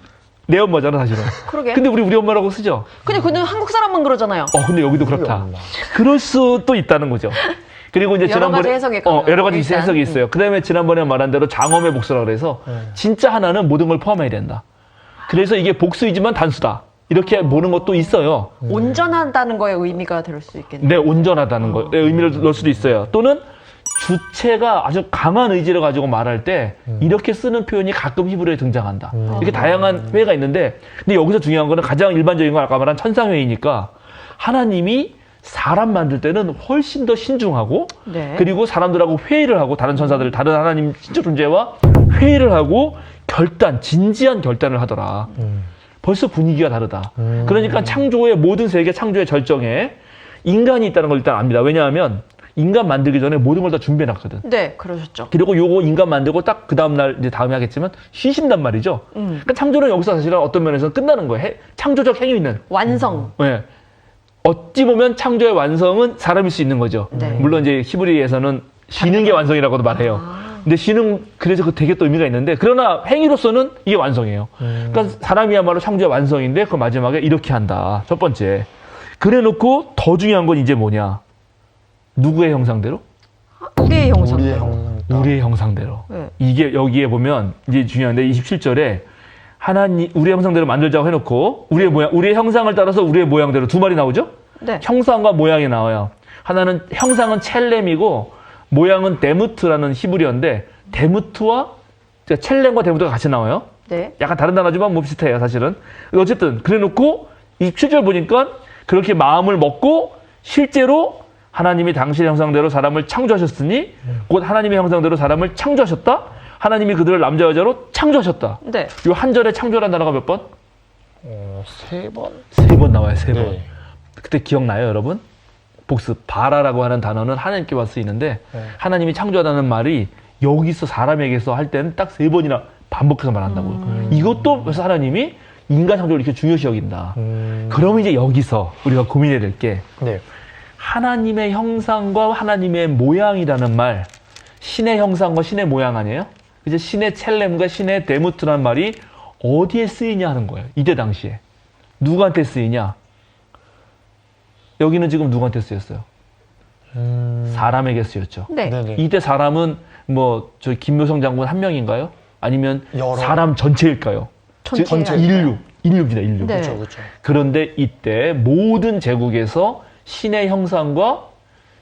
Speaker 2: 내 엄마잖아 사실은.
Speaker 1: 그러게.
Speaker 2: 근데 우리 엄마라고 쓰죠.
Speaker 1: 근데 그는 한국 사람만 그러잖아요.
Speaker 2: 근데 여기도 그렇다. 그럴 수도 있다는 거죠. 그리고 이제
Speaker 1: 여러 가지 해석이 있거든요.
Speaker 2: 여러 가지
Speaker 1: 일단.
Speaker 2: 해석이 있어요. 그다음에 지난번에 말한 대로 장엄의 복수라 그래서 진짜 하나는 모든 걸 포함해야 된다. 그래서 이게 복수이지만 단수다. 이렇게 보는 것도 있어요.
Speaker 1: 온전하다는 거에 의미가 될 수 있겠네요.
Speaker 2: 네, 온전하다는 거에 의미를 넣을 수도 있어요. 또는 주체가 아주 강한 의지를 가지고 말할 때 이렇게 쓰는 표현이 가끔 히브리어에 등장한다. 이렇게 다양한 회의가 있는데 근데 여기서 중요한 거는 가장 일반적인 건 아까 말한 천상회의니까 하나님이 사람 만들 때는 훨씬 더 신중하고
Speaker 1: 네.
Speaker 2: 그리고 사람들하고 회의를 하고 다른 천사들, 다른 하나님 신적 존재와 회의를 하고 진지한 결단을 하더라. 벌써 분위기가 다르다. 그러니까 창조의 모든 세계 창조의 절정에 인간이 있다는 걸 일단 압니다. 왜냐하면 인간 만들기 전에 모든 걸 다 준비해놨거든.
Speaker 1: 네, 그러셨죠.
Speaker 2: 그리고 요거 인간 만들고 딱 그 다음날 이제 다음에 하겠지만 쉬신단 말이죠. 그러니까 창조는 여기서 사실은 어떤 면에서는 끝나는 거예요. 창조적 행위는.
Speaker 1: 완성.
Speaker 2: 네. 어찌 보면 창조의 완성은 사람일 수 있는 거죠.
Speaker 1: 네.
Speaker 2: 물론 이제 히브리에서는 쉬는 게 완성이라고도 말해요. 근데 쉬는 그래서 그 되게 또 의미가 있는데 그러나 행위로서는 이게 완성이에요. 그러니까 사람이야말로 창조의 완성인데 그 마지막에 이렇게 한다. 첫 번째. 그래놓고 더 중요한 건 이제 뭐냐? 누구의 형상대로?
Speaker 1: 우리의 형상.
Speaker 3: 우리의 형상.
Speaker 2: 우리의 형상대로.
Speaker 1: 네.
Speaker 2: 이게 여기에 보면 이제 중요한데 27절에 하나님 우리의 형상대로 만들자고 해놓고 우리의 모양, 우리의 형상을 따라서 우리의 모양대로 두 말이 나오죠?
Speaker 1: 네.
Speaker 2: 형상과 모양이 나와요. 하나는 형상은 첼렘이고 모양은 데무트라는 히브리어인데 데무트와 첼렘과 데무트가 같이 나와요.
Speaker 1: 네.
Speaker 2: 약간 다른 단어지만 뭐 비슷해요, 사실은. 어쨌든 그래놓고 27절 보니까 그렇게 마음을 먹고 실제로 하나님이 당신의 형상대로 사람을 창조하셨으니 곧 하나님의 형상대로 사람을 창조하셨다. 하나님이 그들을 남자 여자로 창조하셨다.
Speaker 1: 네.
Speaker 2: 이 한 절에 창조라는 단어가 몇 번?
Speaker 3: 3번.
Speaker 2: 3번 나와요. 3번.
Speaker 3: 네.
Speaker 2: 그때 기억나요, 여러분? 복습 바라라고 하는 단어는 하나님께만 쓰이는데 하나님이 창조하다는 말이 여기서 사람에게서 할 때는 딱 3번이나 반복해서 말한다고요. 이것도 그래서 하나님이 인간 창조를 이렇게 중요시 여긴다. 그러면 이제 여기서 우리가 고민해야 될 게
Speaker 3: 네.
Speaker 2: 하나님의 형상과 하나님의 모양이라는 말, 신의 형상과 신의 모양 아니에요? 이제 신의 첼렘과 신의 데무트라는 말이 어디에 쓰이냐 하는 거예요. 이때 당시에. 누구한테 쓰이냐? 여기는 지금 누구한테 쓰였어요? 사람에게 쓰였죠.
Speaker 1: 네.
Speaker 3: 네네.
Speaker 2: 이때 사람은 뭐 저 김묘성 장군 한 명인가요? 아니면
Speaker 3: 여러.
Speaker 2: 사람 전체일까요?
Speaker 1: 전체.
Speaker 2: 인류입니다. 인류.
Speaker 1: 네.
Speaker 3: 그렇죠.
Speaker 2: 그런데 이때 모든 제국에서 신의 형상과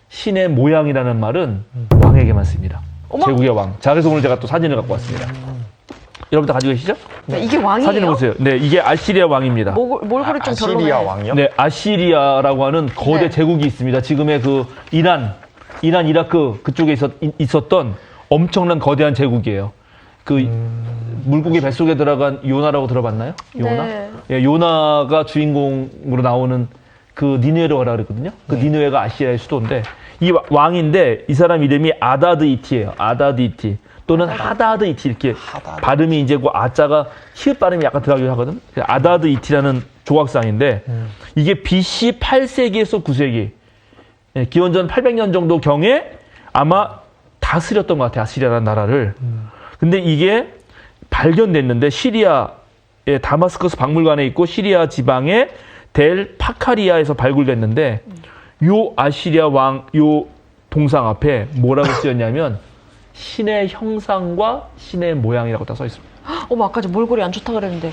Speaker 2: 신의 모양이라는 말은 왕에게만 씁니다.
Speaker 1: 어머.
Speaker 2: 제국의 왕. 자, 그래서 오늘 제가 또 사진을 갖고 왔습니다. 여러분 다 가지고 계시죠?
Speaker 1: 네. 이게 왕이에요?
Speaker 2: 사진을 보세요. 네, 이게 아시리아 왕입니다.
Speaker 1: 몰골이 좀
Speaker 3: 아시리아
Speaker 1: 별로네.
Speaker 3: 왕이요?
Speaker 2: 네, 아시리아라고 하는 거대
Speaker 1: 네.
Speaker 2: 제국이 있습니다. 지금의 그 이란, 이라크 그쪽에 있었던 엄청난 거대한 제국이에요. 그 물고기 뱃속에 들어간 요나라고 들어봤나요? 요나?
Speaker 1: 네.
Speaker 2: 예, 요나가 주인공으로 나오는 그 니느웨로 가라 그랬거든요. 그 니느웨가 아시리아의 수도인데 이 왕인데 이 사람 이름이 아다드 이티예요. 아다드 이티 또는 하다드 이티 이렇게 발음이 이제 그 아자가 히읗 발음이 약간 들어가기도 하거든. 아다드 이티라는 조각상인데 이게 BC 8세기에서 9세기 예, 기원전 800년 정도 경에 아마 다스렸던 것 같아요. 아시리아라는 나라를. 근데 이게 발견됐는데 시리아의 다마스커스 박물관에 있고 시리아 지방의 델 파카리아에서 발굴됐는데 요 아시리아 왕 요 동상 앞에 뭐라고 쓰였냐면 신의 형상과 신의 모양이라고 딱 써 있습니다.
Speaker 1: 어머, 아까 저 몰골이 안 좋다 그랬는데.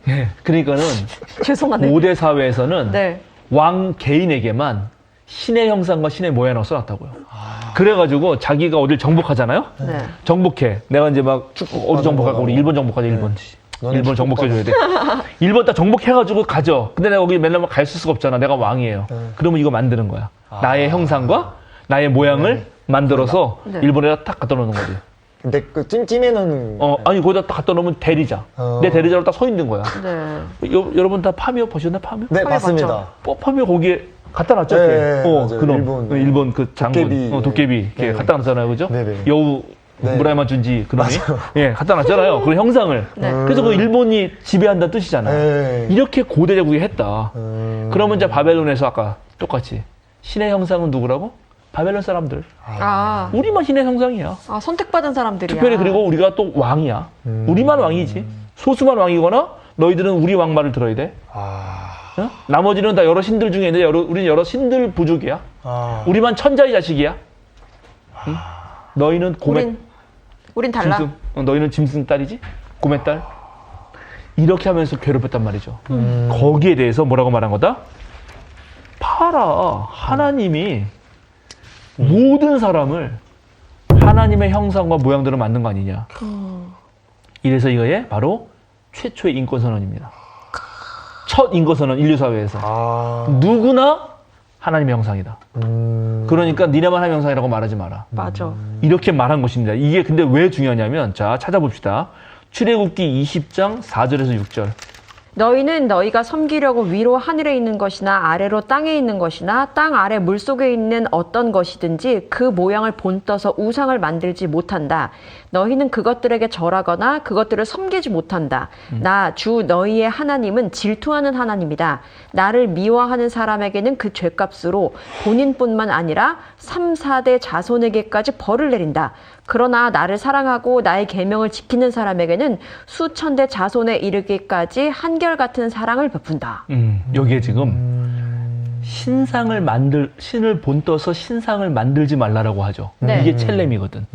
Speaker 2: 예. 그러니까는
Speaker 1: 죄송하네.
Speaker 2: 고대 사회에서는
Speaker 1: 네.
Speaker 2: 왕 개인에게만 신의 형상과 신의 모양을 써놨다고요. 그래가지고 자기가 어딜 정복하잖아요.
Speaker 1: 네.
Speaker 2: 정복해. 내가 이제 막 어디 정복할까? 우리 일본 정복하자. 일본. 일본 정복해줘야 돼. 일본 딱 정복해가지고 가죠. 근데 내가 거기 맨날 갈 수가 없잖아. 내가 왕이에요. 그러면 이거 만드는 거야. 나의 형상과 나의 모양을 만들어서
Speaker 1: 네.
Speaker 2: 일본에다 딱 갖다 놓는 거지.
Speaker 3: 근데 그 찜찜에는
Speaker 2: 아니 거기다 딱 갖다 놓으면 대리자. 내 대리자로 딱 서 있는 거야.
Speaker 1: 네.
Speaker 2: 여러분 다 파미오 보셨나? 파미오?
Speaker 3: 네
Speaker 1: 파미
Speaker 3: 맞습니다.
Speaker 2: 파미오 거기에 갖다 놨죠.
Speaker 3: 네,
Speaker 2: 이렇게.
Speaker 3: 맞아요.
Speaker 2: 그놈. 일본 그 장군.
Speaker 3: 도깨비.
Speaker 2: 도깨비. 이렇게
Speaker 3: 네.
Speaker 2: 갖다 놨잖아요. 그죠?
Speaker 3: 네네.
Speaker 2: 여우
Speaker 3: 네.
Speaker 2: 무라야마 준지 그놈이. 예, 갖다 놨잖아요. 그런 형상을.
Speaker 1: 네.
Speaker 2: 그래서 그 일본이 지배한다는 뜻이잖아요.
Speaker 3: 네.
Speaker 2: 이렇게 고대 제국이 했다. 그러면 이제 바벨론에서 아까 똑같이 신의 형상은 누구라고? 바벨론 사람들.
Speaker 1: 아,
Speaker 2: 우리만 신의 형상이야.
Speaker 1: 선택받은 사람들이야.
Speaker 2: 특별히 그리고 우리가 또 왕이야. 우리만 왕이지. 소수만 왕이거나 너희들은 우리 왕말을 들어야 돼. 어? 나머지는 다 여러 신들 중에 있는데 우리는 여러 신들 부족이야. 우리만 천자의 자식이야. 응? 너희는 고메
Speaker 1: 우린 달라.
Speaker 2: 짐승. 너희는 짐승 딸이지? 고메 딸. 이렇게 하면서 괴롭혔단 말이죠. 거기에 대해서 뭐라고 말한 거다? 봐라. 하나님이 모든 사람을 하나님의 형상과 모양대로 만든 거 아니냐. 이래서 이거에 바로 최초의 인권선언입니다. 첫 인권선언 인류사회에서. 누구나 하나님의 형상이다. 그러니까 니네만 하나님의 형상이라고 말하지 마라.
Speaker 1: 맞아.
Speaker 2: 이렇게 말한 것입니다. 이게 근데 왜 중요하냐면 자 찾아봅시다. 출애굽기 20장 4절에서 6절.
Speaker 1: 너희는 너희가 섬기려고 위로 하늘에 있는 것이나 아래로 땅에 있는 것이나 땅 아래 물속에 있는 어떤 것이든지 그 모양을 본떠서 우상을 만들지 못한다. 너희는 그것들에게 절하거나 그것들을 섬기지 못한다. 나 주 너희의 하나님은 질투하는 하나님이다. 나를 미워하는 사람에게는 그 죄값으로 본인뿐만 아니라 3, 4대 자손에게까지 벌을 내린다. 그러나 나를 사랑하고 나의 계명을 지키는 사람에게는 수천 대 자손에 이르기까지 한결같은 사랑을 베푼다.
Speaker 2: 여기에 지금 신을 본떠서 신상을 만들지 말라라고 하죠.
Speaker 1: 네.
Speaker 2: 이게 첼렘이거든.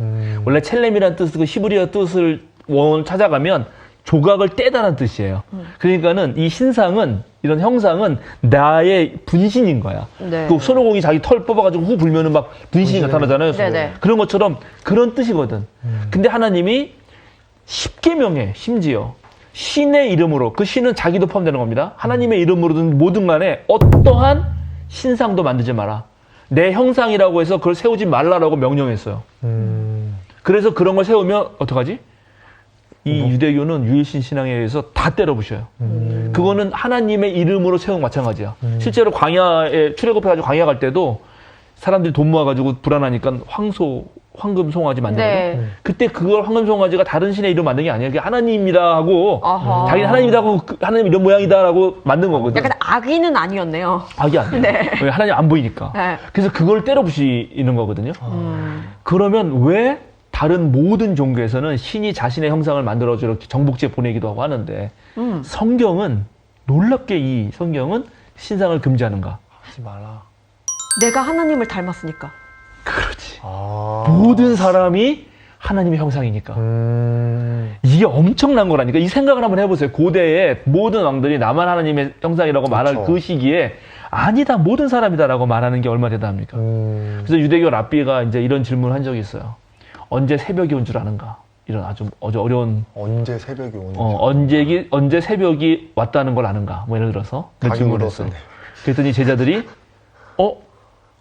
Speaker 2: 원래 첼렘이라는 뜻은 그 히브리어 뜻을 원어를 찾아가면 조각을 떼다라는 뜻이에요. 그러니까는 이 신상은 이런 형상은 나의 분신인 거야.
Speaker 1: 네.
Speaker 2: 그 손오공이 자기 털 뽑아가지고 후 불면은 막 분신이 나타나잖아요.
Speaker 1: 네네.
Speaker 2: 그런 것처럼 그런 뜻이거든. 근데 하나님이 십계명에 심지어 신의 이름으로 그 신은 자기도 포함되는 겁니다. 하나님의 이름으로든 뭐든 간에 어떠한 신상도 만들지 마라. 내 형상이라고 해서 그걸 세우지 말라라고 명령했어요. 그래서 그런 걸 세우면 어떡하지? 이 유대교는 유일신 신앙에 의해서 다 때려부셔요. 그거는 하나님의 이름으로 세운 거 마찬가지야. 실제로 광야에 출애굽해가지고 광야 갈 때도 사람들이 돈 모아가지고 불안하니까 황금 송아지 만드거든.
Speaker 1: 네.
Speaker 2: 그때 그걸 황금 송아지가 다른 신의 이름 만든 게 아니야. 그게 하나님이다 하고
Speaker 1: 아하.
Speaker 2: 자기는 하나님이다 하고 하나님 이런 모양이다라고 만든 거거든.
Speaker 1: 약간 악의는 아니었네요.
Speaker 2: 악이 아니야.
Speaker 1: 네.
Speaker 2: 왜 하나님 안 보이니까.
Speaker 1: 네.
Speaker 2: 그래서 그걸 때려부시는 거거든요. 그러면 왜 다른 모든 종교에서는 신이 자신의 형상을 만들어서 이렇게 정복지에 보내기도 하고 하는데 성경은 놀랍게 이 성경은 신상을 금지하는가?
Speaker 3: 하지 마라.
Speaker 1: 내가 하나님을 닮았으니까.
Speaker 2: 그렇지. 모든 사람이 하나님의 형상이니까. 이게 엄청난 거라니까. 이 생각을 한번 해보세요. 고대에 모든 왕들이 나만 하나님의 형상이라고 말할 그 시기에 아니다, 모든 사람이다라고 말하는 게 얼마나 대단합니까? 그래서 유대교 랍비가 이제 이런 질문을 한 적이 있어요. 언제 새벽이 온 줄 아는가? 이런 아주 어려운.
Speaker 3: 언제 새벽이 오는지.
Speaker 2: 언제 새벽이 왔다는 걸 아는가? 뭐 예를 들어서.
Speaker 3: 닭이
Speaker 2: 질문을 했어요.
Speaker 3: 울었었네.
Speaker 2: 그랬더니 제자들이,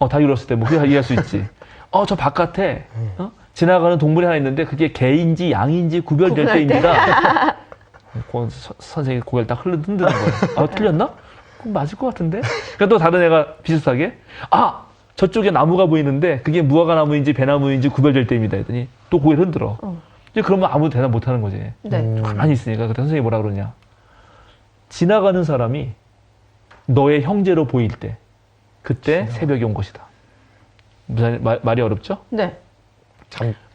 Speaker 2: 닭이 울었을 때 뭐 그게 이해할 수 있지. 저 바깥에, 지나가는 동물이 하나 있는데 그게 개인지 양인지 구별될 때입니다. 선생님이 고개를 딱 흔드는 거예요. 틀렸나? 그럼 맞을 것 같은데? 그러니까 또 다른 애가 비슷하게, 저쪽에 나무가 보이는데 그게 무화과 나무인지 배나무인지 구별될 때입니다. 했더니 또 고개를 흔들어. 이제 그러면 아무도 대답 못 하는 거지.
Speaker 1: 네.
Speaker 2: 가만히 있으니까 그때 선생님이 뭐라 그러냐. 지나가는 사람이 너의 형제로 보일 때 그때 새벽이 온 것이다. 무슨 말이 어렵죠?
Speaker 1: 네.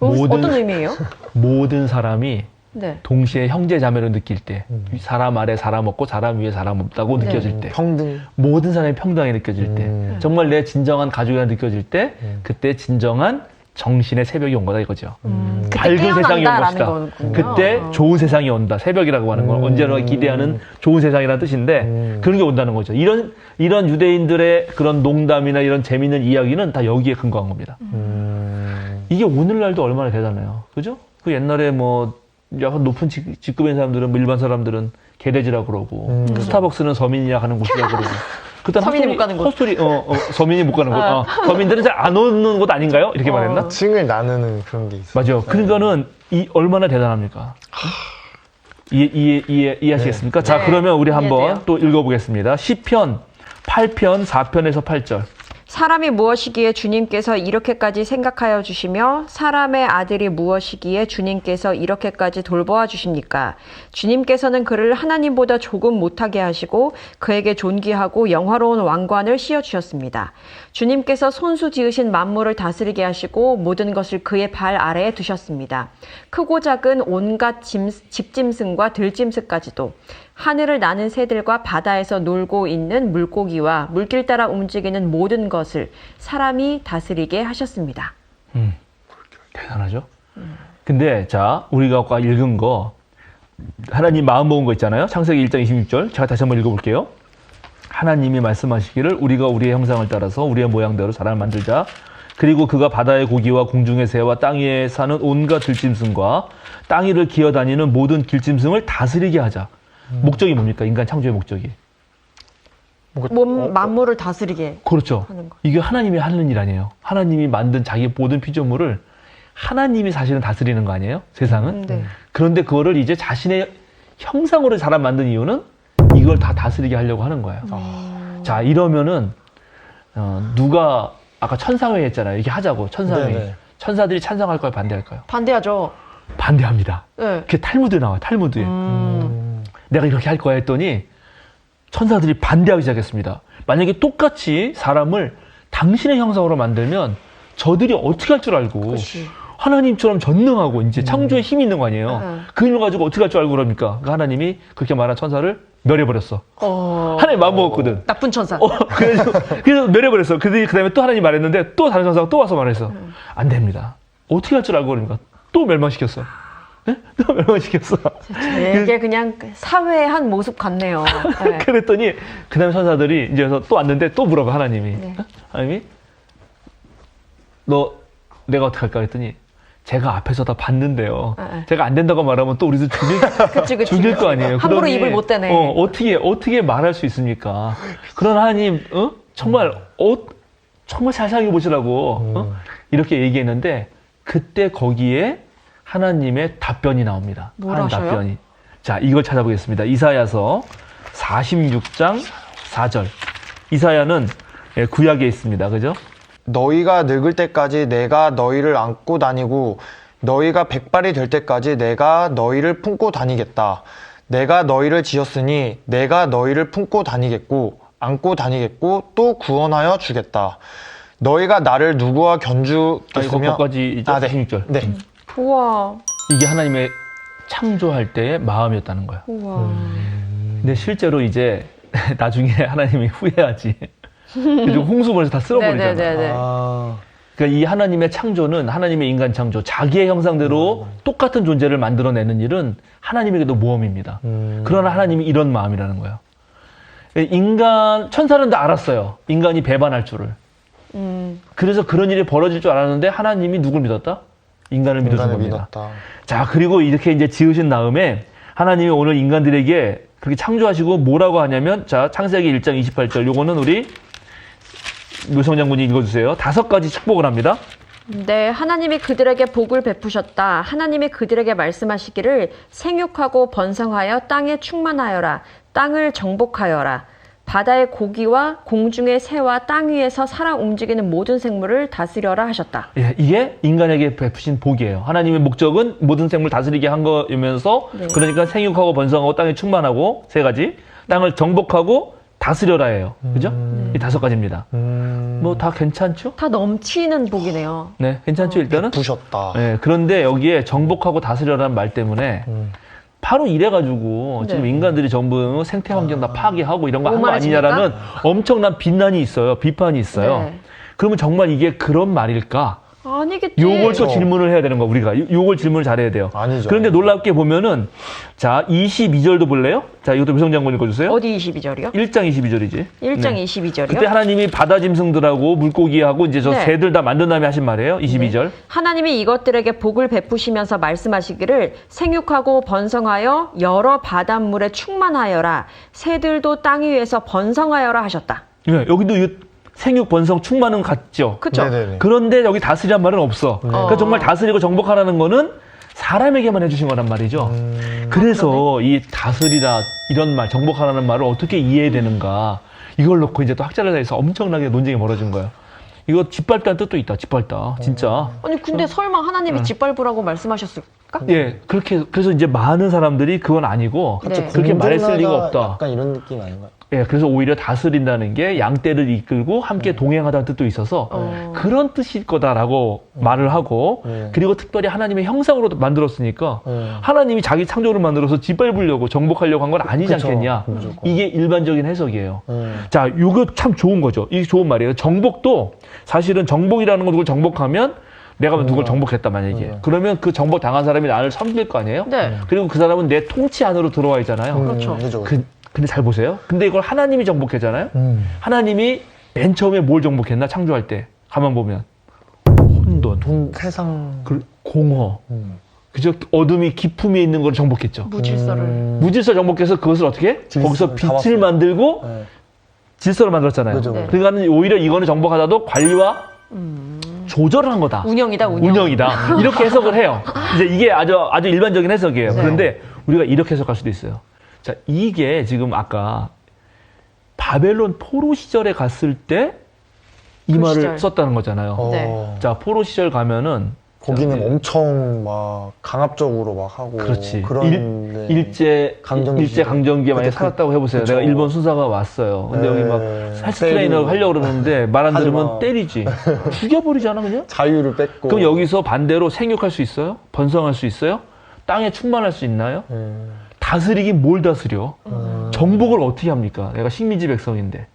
Speaker 2: 모든-
Speaker 1: 어떤 의미예요?
Speaker 2: 모든 사람이
Speaker 1: 네.
Speaker 2: 동시에 형제 자매로 느낄 때 사람 아래 사람 없고 사람 위에 사람 없다고
Speaker 1: 네.
Speaker 2: 느껴질 때
Speaker 3: 평등.
Speaker 2: 모든 사람이 평등하게 느껴질 때 정말 내 진정한 가족이라 느껴질 때 그때 진정한 정신의 새벽이 온 거다 이거죠.
Speaker 1: 그때
Speaker 2: 밝은 세상이 온
Speaker 1: 깨어난다라는
Speaker 2: 것이다.
Speaker 1: 거군요.
Speaker 2: 그때 좋은 세상이 온다. 새벽이라고 하는 건 언제나 기대하는 좋은 세상이라는 뜻인데 그런 게 온다는 거죠. 이런 유대인들의 그런 농담이나 이런 재미있는 이야기는 다 여기에 근거한 겁니다. 이게 오늘날도 얼마나 대단해요. 그죠? 그 옛날에 뭐 약간 높은 직급인 사람들은 뭐 일반 사람들은 개돼지라고 그러고 스타벅스는 서민이라 가는 곳이라고 그러고 그때
Speaker 1: 서민이 못 가는 곳.
Speaker 2: 헛소리 서민이 못 가는 곳. 서민들은 잘 안 오는 곳 아닌가요? 이렇게 말했나?
Speaker 3: 층을 나누는 그런 게 있어요.
Speaker 2: 맞아요. 그러니까는 얼마나 대단합니까? 이해하시겠습니까? 자,
Speaker 1: 네.
Speaker 2: 그러면 우리 한번
Speaker 1: 이해돼요.
Speaker 2: 또 읽어보겠습니다. 시편 8편 4편에서 8절.
Speaker 1: 사람이 무엇이기에 주님께서 이렇게까지 생각하여 주시며 사람의 아들이 무엇이기에 주님께서 이렇게까지 돌보아 주십니까? 주님께서는 그를 하나님보다 조금 못하게 하시고 그에게 존귀하고 영화로운 왕관을 씌워 주셨습니다. 주님께서 손수 지으신 만물을 다스리게 하시고 모든 것을 그의 발 아래에 두셨습니다. 크고 작은 온갖 집짐승과 들짐승까지도 하늘을 나는 새들과 바다에서 놀고 있는 물고기와 물길 따라 움직이는 모든 것을 사람이 다스리게 하셨습니다.
Speaker 2: 대단하죠? 근데 자, 우리가 아까 읽은 거 하나님 마음 먹은 거 있잖아요. 창세기 1장 26절. 제가 다시 한번 읽어볼게요. 하나님이 말씀하시기를 우리가 우리의 형상을 따라서 우리의 모양대로 사람을 만들자. 그리고 그가 바다의 고기와 공중의 새와 땅 위에 사는 온갖 들짐승과 땅 위를 기어다니는 모든 길짐승을 다스리게 하자. 목적이 뭡니까? 인간 창조의 목적이.
Speaker 1: 만물을 다스리게
Speaker 2: 그렇죠.
Speaker 1: 하는 거.
Speaker 2: 이게 하나님이 하는 일 아니에요. 하나님이 만든 자기 모든 피조물을 하나님이 사실은 다스리는 거 아니에요? 세상은.
Speaker 1: 네.
Speaker 2: 그런데 그거를 이제 자신의 형상으로 사람 만든 이유는 이걸 다 다스리게 하려고 하는 거예요. 자, 이러면은 누가 아까 천상회 했잖아요. 이렇게 하자고 천상회.
Speaker 3: 네네.
Speaker 2: 천사들이 찬성할까요? 반대할까요?
Speaker 1: 반대하죠.
Speaker 2: 반대합니다.
Speaker 1: 네.
Speaker 2: 그게 탈무드에 나와요. 탈무드에. 내가 이렇게 할 거야 했더니 천사들이 반대하기 시작했습니다. 만약에 똑같이 사람을 당신의 형상으로 만들면 저들이 어떻게 할 줄 알고
Speaker 1: 그치.
Speaker 2: 하나님처럼 전능하고 이제 창조에 힘이 있는 거 아니에요. 그 힘을 가지고 어떻게 할 줄 알고 그럽니까? 그러니까 하나님이 그렇게 말한 천사를 멸해버렸어. 하나님 마음 먹었거든.
Speaker 1: 나쁜 천사.
Speaker 2: 그래서 멸해버렸어. 그 다음에 또 하나님 말했는데 또 다른 천사가 또 와서 말했어. 안 됩니다. 어떻게 할 줄 알고 그럽니까? 또 멸망시켰어. 네? 또 멸망시켰어.
Speaker 1: 이게 그냥 사회의 한 모습 같네요. 네.
Speaker 2: 그랬더니 그 다음에 천사들이 이제 또 왔는데 또 물어봐 하나님이.
Speaker 1: 네.
Speaker 2: 하나님이 너 내가 어떻게 할까 했더니 제가 앞에서 다 봤는데요. 제가 안 된다고 말하면 또 우리도 죽일 거 아니에요.
Speaker 1: 함부로
Speaker 2: 그러니,
Speaker 1: 입을 못 대네.
Speaker 2: 어떻게 말할 수 있습니까? 그런 하나님, 정말 잘 살게 보시라고, 이렇게 얘기했는데, 그때 거기에 하나님의 답변이 나옵니다.
Speaker 1: 뭐라
Speaker 2: 한
Speaker 1: 하셔요?
Speaker 2: 답변이. 자, 이걸 찾아보겠습니다. 이사야서 46장 4절. 이사야는 구약에 있습니다. 그죠?
Speaker 3: 너희가 늙을 때까지 내가 너희를 안고 다니고 너희가 백발이 될 때까지 내가 너희를 품고 다니겠다. 내가 너희를 지었으니 내가 너희를 품고 다니겠고 안고 다니겠고 또 구원하여 주겠다. 너희가 나를 누구와 견주겠으며
Speaker 2: 거기까지 이제 46절.
Speaker 3: 네.
Speaker 1: 우와.
Speaker 2: 이게 하나님의 창조할 때의 마음이었다는 거예요.
Speaker 1: 우와.
Speaker 2: 근데 실제로 이제 나중에 하나님이 후회하지. 그리고 홍수벌에서 다 쓸어버리잖아.
Speaker 1: 네네네.
Speaker 2: 그러니까 이 하나님의 창조는 하나님의 인간 창조, 자기의 형상대로 똑같은 존재를 만들어내는 일은 하나님에게도 모험입니다. 그러나 하나님이 이런 마음이라는 거예요. 천사는 다 알았어요. 인간이 배반할 줄을. 그래서 그런 일이 벌어질 줄 알았는데 하나님이 누굴 믿었다? 인간을 믿어준 겁니다.
Speaker 3: 믿었다.
Speaker 2: 자, 그리고 이렇게 이제 지으신 다음에 하나님이 오늘 인간들에게 그렇게 창조하시고 뭐라고 하냐면, 자, 창세기 1장 28절. 요거는 우리 노성 장군이 읽어주세요. 5가지 축복을 합니다.
Speaker 1: 네, 하나님이 그들에게 복을 베푸셨다. 하나님이 그들에게 말씀하시기를 생육하고 번성하여 땅에 충만하여라. 땅을 정복하여라. 바다의 고기와 공중의 새와 땅 위에서 살아 움직이는 모든 생물을 다스려라 하셨다.
Speaker 2: 예, 이게 인간에게 베푸신 복이에요. 하나님의 목적은 모든 생물 다스리게 한 거이면서,
Speaker 1: 네.
Speaker 2: 그러니까 생육하고 번성하고 땅에 충만하고 3가지, 땅을 정복하고 다스려라예요. 그죠? 이 5가지입니다. 뭐 다 괜찮죠?
Speaker 1: 다 넘치는 복이네요.
Speaker 2: 네, 괜찮죠 일단은?
Speaker 3: 부셨다.
Speaker 2: 네, 그런데 여기에 정복하고 다스려라는 말 때문에 바로 이래가지고 지금
Speaker 1: 네.
Speaker 2: 인간들이 전부 생태 환경 다 파괴하고 이런 거 한 거
Speaker 1: 오만해지니까?
Speaker 2: 아니냐라는 엄청난 비난이 있어요. 비판이 있어요.
Speaker 1: 네.
Speaker 2: 그러면 정말 이게 그런 말일까?
Speaker 1: 아니겠지.
Speaker 2: 요걸 또
Speaker 3: 그렇죠.
Speaker 2: 질문을 해야 되는 거 우리가. 요걸 질문을 잘해야 돼요.
Speaker 3: 아니죠.
Speaker 2: 그런데 놀랍게 보면은, 자, 22절도 볼래요? 자, 이것도 미성 장군 읽어주세요.
Speaker 1: 어디 22절이요?
Speaker 2: 1장 22절이지.
Speaker 1: 1장 22절이요?
Speaker 2: 그때 하나님이 바다 짐승들하고 물고기하고 이제 저
Speaker 1: 네.
Speaker 2: 새들 다 만든 다음에 하신 말이에요. 22절.
Speaker 1: 하나님이 이것들에게 복을 베푸시면서 말씀하시기를 생육하고 번성하여 여러 바닷물에 충만하여라. 새들도 땅 위에서 번성하여라 하셨다.
Speaker 2: 네, 여기도 이 생육, 번성, 충만은 같죠.
Speaker 1: 그쵸?
Speaker 3: 네네네.
Speaker 2: 그런데 여기 다스리란 말은 없어. 그러니까 정말 다스리고 정복하라는 거는 사람에게만 해주신 거란 말이죠. 그래서 이 다스리다 이런 말, 정복하라는 말을 어떻게 이해해야 되는가. 이걸 놓고 이제 또 학자들 사이에서 엄청나게 논쟁이 벌어진 거예요. 이거 짓밟다는 뜻도 있다. 짓밟다. 진짜.
Speaker 1: 아니 근데 설마 하나님이 짓밟으라고 말씀하셨을까?
Speaker 2: 예, 그렇게 그래서 이제 많은 사람들이 그건 아니고
Speaker 1: 네.
Speaker 2: 그렇게 말했을 리가 없다.
Speaker 3: 약간 이런 느낌 아닌가요?
Speaker 2: 예, 그래서 오히려 다스린다는 게 양떼를 이끌고 함께 동행하다는 뜻도 있어서 그런 뜻일 거다라고 말을 하고 그리고 특별히 하나님의 형상으로 만들었으니까 하나님이 자기 창조를 만들어서 짓밟으려고 정복하려고 한 건 아니지
Speaker 3: 그쵸.
Speaker 2: 않겠냐.
Speaker 3: 무조건.
Speaker 2: 이게 일반적인 해석이에요. 자, 이거 참 좋은 거죠. 이게 좋은 말이에요. 정복도 사실은 정복이라는 건 누굴 정복하면 내가 누굴 정복했다 만약에 그러면 그 정복 당한 사람이 나를 섬길 거 아니에요?
Speaker 1: 네.
Speaker 2: 그리고 그 사람은 내 통치 안으로 들어와 있잖아요.
Speaker 1: 그렇죠.
Speaker 3: 그죠.
Speaker 2: 근데 잘 보세요. 근데 이걸 하나님이 정복했잖아요. 하나님이 맨 처음에 뭘 정복했나? 창조할 때 가만 보면 혼돈,
Speaker 3: 세상.
Speaker 2: 공허, 그죠? 어둠이 기품에 있는 걸 정복했죠.
Speaker 1: 무질서를.
Speaker 2: 무질서 정복해서 그것을 어떻게? 해?
Speaker 3: 질서를
Speaker 2: 거기서 빛을
Speaker 3: 잡았어요.
Speaker 2: 만들고
Speaker 3: 네.
Speaker 2: 질서를 만들었잖아요.
Speaker 3: 그죠.
Speaker 1: 네.
Speaker 2: 그러니까 오히려 이거는 정복하다도 관리와 조절을 한 거다.
Speaker 1: 운영이다, 운영.
Speaker 2: 운영이다. 이렇게 해석을 해요. 이제 이게 아주 일반적인 해석이에요.
Speaker 1: 네.
Speaker 2: 그런데 우리가 이렇게 해석할 수도 있어요. 자, 이게 지금 아까 바벨론 포로 시절에 갔을 때 이
Speaker 1: 그
Speaker 2: 말을
Speaker 1: 시절.
Speaker 2: 썼다는 거잖아요.
Speaker 1: 네.
Speaker 2: 자, 포로 시절 가면은
Speaker 3: 거기는 엄청 막 강압적으로 막 하고
Speaker 2: 그렇지.
Speaker 3: 그런 네.
Speaker 2: 일제
Speaker 3: 강점기
Speaker 2: 강점기에 많이
Speaker 3: 그때
Speaker 2: 살았다고 해보세요.
Speaker 3: 그쵸.
Speaker 2: 내가 일본 순사가 왔어요. 근데
Speaker 3: 네.
Speaker 2: 여기 막 헬스 트레이너 하려고 그러는데 말 안
Speaker 3: 하지
Speaker 2: 들으면
Speaker 3: 마.
Speaker 2: 때리지. 죽여버리잖아 그냥.
Speaker 3: 자유를 뺏고.
Speaker 2: 그럼 여기서 반대로 생육할 수 있어요? 번성할 수 있어요? 땅에 충만할 수 있나요? 다스리긴 뭘 다스려? 정복을 어떻게 합니까? 내가 식민지 백성인데.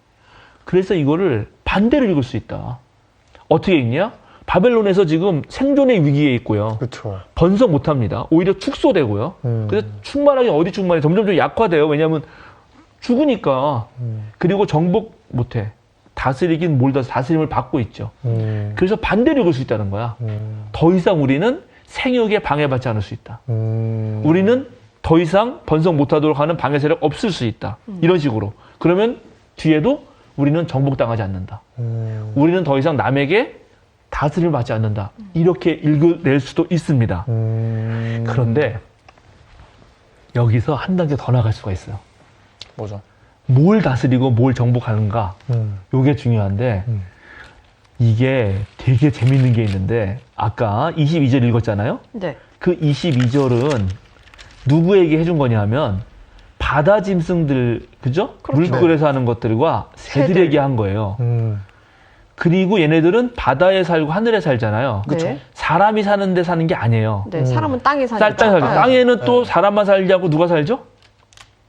Speaker 2: 그래서 이거를 반대로 읽을 수 있다. 어떻게 읽냐? 바벨론에서 지금 생존의 위기에 있고요.
Speaker 3: 그렇죠.
Speaker 2: 번성 못합니다. 오히려 축소되고요. 그래서 충만하게 어디 충만해? 점점 좀 약화돼요. 왜냐하면 죽으니까. 그리고 정복 못해. 다스리긴 뭘 다스림을 받고 있죠. 그래서 반대로 읽을 수 있다는 거야. 더 이상 우리는 생육에 방해받지 않을 수 있다. 우리는 더 이상 번성 못하도록 하는 방해 세력 없을 수 있다. 이런 식으로. 그러면 뒤에도 우리는 정복당하지 않는다. 우리는 더 이상 남에게 다스림을 받지 않는다. 이렇게 읽어낼 수도 있습니다. 그런데 여기서 한 단계 더 나갈 수가 있어요.
Speaker 3: 뭐죠?
Speaker 2: 뭘 다스리고 뭘 정복하는가. 이게 중요한데 이게 되게 재밌는 게 있는데 아까 22절 읽었잖아요.
Speaker 1: 네.
Speaker 2: 그 22절은 누구에게 해준 거냐 하면 바다 짐승들, 그죠?
Speaker 1: 그렇죠.
Speaker 2: 물굴에서 하는 것들과 새들에게
Speaker 1: 새들.
Speaker 2: 한 거예요. 그리고 얘네들은 바다에 살고 하늘에 살잖아요.
Speaker 1: 그렇죠.
Speaker 2: 사람이 사는 데 사는 게 아니에요.
Speaker 1: 네, 사람은 땅에 사니까.
Speaker 2: 땅에 살죠.
Speaker 1: 네.
Speaker 2: 땅에는 또 사람만 살자고 누가 살죠?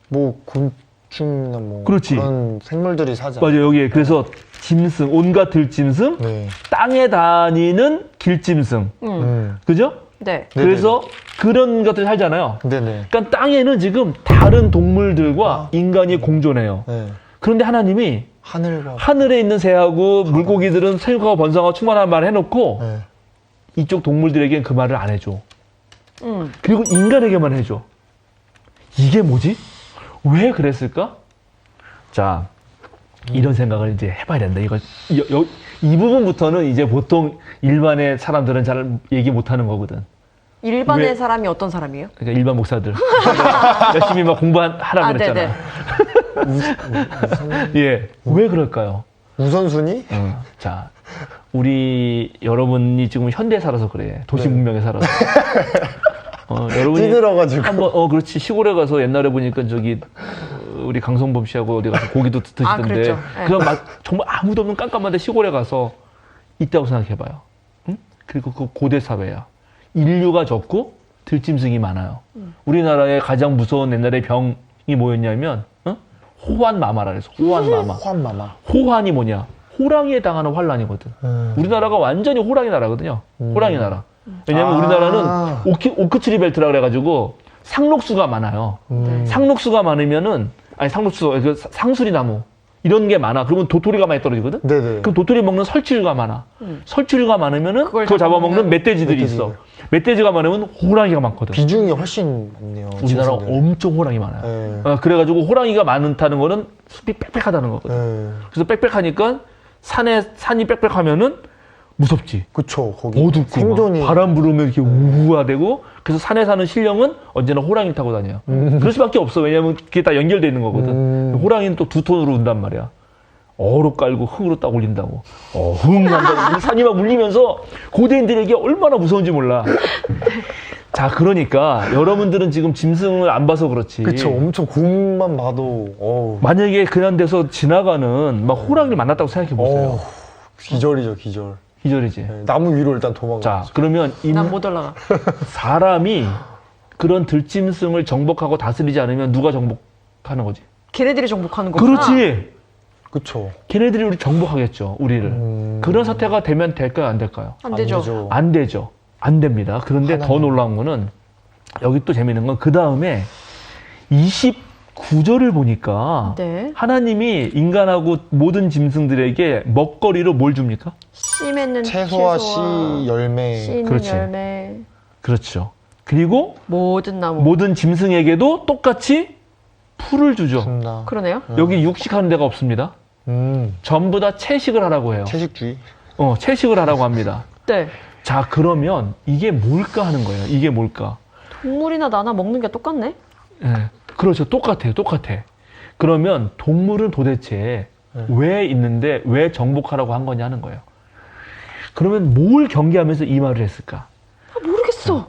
Speaker 3: 뭐 곤충이나 뭐
Speaker 2: 그렇지.
Speaker 3: 그런 생물들이 사자.
Speaker 2: 맞아요. 여기에 그래서 짐승, 온갖 들짐승,
Speaker 3: 네.
Speaker 2: 땅에 다니는 길짐승. 그죠?
Speaker 1: 네.
Speaker 2: 그래서 그런 것들 살잖아요.
Speaker 3: 네네.
Speaker 2: 그러니까 땅에는 지금 다른 동물들과 인간이 공존해요.
Speaker 3: 네.
Speaker 2: 그런데 하나님이
Speaker 3: 하늘과
Speaker 2: 하늘에 있는 새하고 물고기들은 생육하고 번성하고 충만한 말을 해놓고
Speaker 3: 네.
Speaker 2: 이쪽 동물들에게는 그 말을 안 해줘. 그리고 인간에게만 해줘. 이게 뭐지? 왜 그랬을까? 자, 이런 생각을 이제 해봐야 된다. 이 부분부터는 이제 보통 일반의 사람들은 잘 얘기 못하는 거거든.
Speaker 1: 일반의
Speaker 2: 왜?
Speaker 1: 사람이 어떤 사람이에요?
Speaker 2: 그러니까 일반 목사들 열심히 막 공부하라 그랬잖아.
Speaker 1: 네네.
Speaker 2: 예, 왜 그럴까요?
Speaker 3: 우선순위?
Speaker 2: 자, 우리 여러분이 지금 현대에 살아서 그래. 도시 문명에 살아서. 여러분이
Speaker 3: 찌들어가지고.
Speaker 2: 한번 그렇지. 시골에 가서 옛날에 보니까 저기 우리 강성범 씨하고 어디 가서 고기도 드시던데.
Speaker 1: 그랬죠. 네.
Speaker 2: 그럼 막 정말 아무도 없는 깜깜한데 시골에 가서 있다고 생각해봐요. 응? 그리고 그 고대 사회야. 인류가 적고 들짐승이 많아요. 우리나라의 가장 무서운 옛날의 병이 뭐였냐면 호환마마라 그래서 호환마마.
Speaker 3: 호환마마.
Speaker 2: 호환이 뭐냐? 호랑이에 당하는 환란이거든. 우리나라가 완전히 호랑이 나라거든요. 호랑이 나라. 왜냐면 우리나라는 오크트리 벨트라 그래가지고 상록수가 많아요. 상록수가 많으면은 그 상수리 나무 이런 게 많아. 그러면 도토리가 많이 떨어지거든.
Speaker 3: 네네.
Speaker 2: 그럼 도토리 먹는 설치류가 많아. 설치류가 많으면은
Speaker 1: 그걸
Speaker 2: 그거 잡아먹는
Speaker 1: 잡아먹는
Speaker 2: 멧돼지들이 있어. 멧돼지가 많으면 호랑이가 많거든.
Speaker 3: 비중이 훨씬 많네요.
Speaker 2: 우리나라
Speaker 3: 짐승들.
Speaker 2: 엄청 호랑이 많아요.
Speaker 3: 네.
Speaker 2: 그래가지고 호랑이가 많다는 거는 숲이 빽빽하다는 거거든.
Speaker 3: 네.
Speaker 2: 그래서 빽빽하니까 산이 빽빽하면은 무섭지.
Speaker 3: 그쵸. 거기
Speaker 2: 어둡고
Speaker 3: 생존이.
Speaker 2: 막 바람 부르면 이렇게 우우하되고 그래서 산에 사는 신령은 언제나 호랑이를 타고 다녀요. 그럴 수밖에 없어. 왜냐면 그게 다 연결되어 있는 거거든. 호랑이는 또 두 톤으로 운단 말이야. 어로 깔고 흙으로 딱 올린다고. 흥 한다고. 산이 막 울리면서 고대인들에게 얼마나 무서운지 몰라. 자, 그러니까 여러분들은 지금 짐승을 안 봐서 그렇지.
Speaker 3: 그쵸. 엄청 곰만 봐도, 어우.
Speaker 2: 만약에 그런 데서 지나가는 막 호랑이를 만났다고 생각해 보세요.
Speaker 3: 어우, 기절이죠, 기절.
Speaker 2: 기절이지.
Speaker 3: 네, 나무 위로 일단
Speaker 2: 자,
Speaker 3: 도망가죠.
Speaker 2: 그러면
Speaker 1: 난 못 올라가.
Speaker 2: 사람이 그런 들짐승을 정복하고 다스리지 않으면 누가 정복하는 거지?
Speaker 1: 걔네들이 정복하는 거구나.
Speaker 2: 그렇지.
Speaker 3: 그쵸.
Speaker 2: 걔네들이 우리 정복하겠죠, 우리를. 그런 사태가 되면 될까요, 안 될까요?
Speaker 1: 안 되죠.
Speaker 2: 안 되죠. 안 됩니다. 그런데 더 놀라운 거는 여기 또 재미있는 건 그 다음에 29절을 보니까
Speaker 1: 네.
Speaker 2: 하나님이 인간하고 모든 짐승들에게 먹거리로 뭘 줍니까?
Speaker 1: 씨 맺는
Speaker 3: 채소와 씨, 열매.
Speaker 1: 씨 있는
Speaker 2: 그렇지.
Speaker 1: 열매,
Speaker 2: 그렇죠. 그리고
Speaker 1: 모든 나무.
Speaker 2: 모든 짐승에게도 똑같이 풀을 주죠.
Speaker 3: 준다.
Speaker 1: 그러네요.
Speaker 2: 여기 육식하는 데가 없습니다. 전부 다 채식을 하라고 해요.
Speaker 3: 채식주의.
Speaker 2: 채식을 하라고 합니다.
Speaker 1: 네.
Speaker 2: 자, 그러면 이게 뭘까 하는 거예요. 이게 뭘까?
Speaker 1: 동물이나 나나 먹는 게 똑같네?
Speaker 2: 예, 그렇죠. 똑같아요. 똑같아. 그러면 동물은 도대체 왜 있는데 왜 정복하라고 한 거냐 하는 거예요. 그러면 뭘 경계하면서 이 말을 했을까?
Speaker 1: 아, 모르겠어.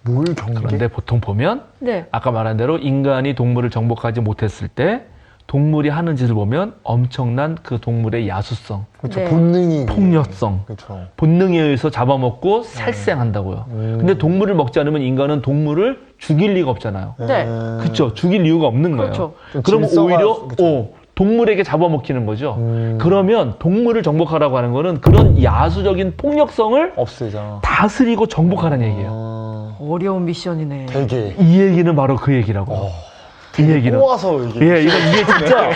Speaker 3: 뭘 경계?
Speaker 2: 그런데 보통 보면
Speaker 1: 네.
Speaker 2: 아까 말한 대로 인간이 동물을 정복하지 못했을 때 동물이 하는 짓을 보면 엄청난 그 동물의 야수성,
Speaker 3: 그쵸.
Speaker 1: 네.
Speaker 3: 본능이.
Speaker 2: 폭력성,
Speaker 3: 그쵸.
Speaker 2: 본능에 의해서 잡아먹고 살생한다고요. 근데 동물을 먹지 않으면 인간은 동물을 죽일 리가 없잖아요.
Speaker 1: 네.
Speaker 2: 그렇죠. 죽일 이유가 없는 거예요.
Speaker 1: 그렇죠.
Speaker 2: 그러면
Speaker 3: 질서가-
Speaker 2: 오히려
Speaker 3: 그쵸.
Speaker 2: 동물에게 잡아먹히는 거죠. 그러면 동물을 정복하라고 하는 거는 그런 야수적인 폭력성을
Speaker 3: 없애자.
Speaker 2: 다스리고 정복하라는 얘기예요.
Speaker 1: 어려운 미션이네.
Speaker 3: 되게.
Speaker 2: 이 얘기는 바로 그 얘기라고. 이 얘기는.
Speaker 3: 꼬아서 이게.
Speaker 2: 예, 이게 진짜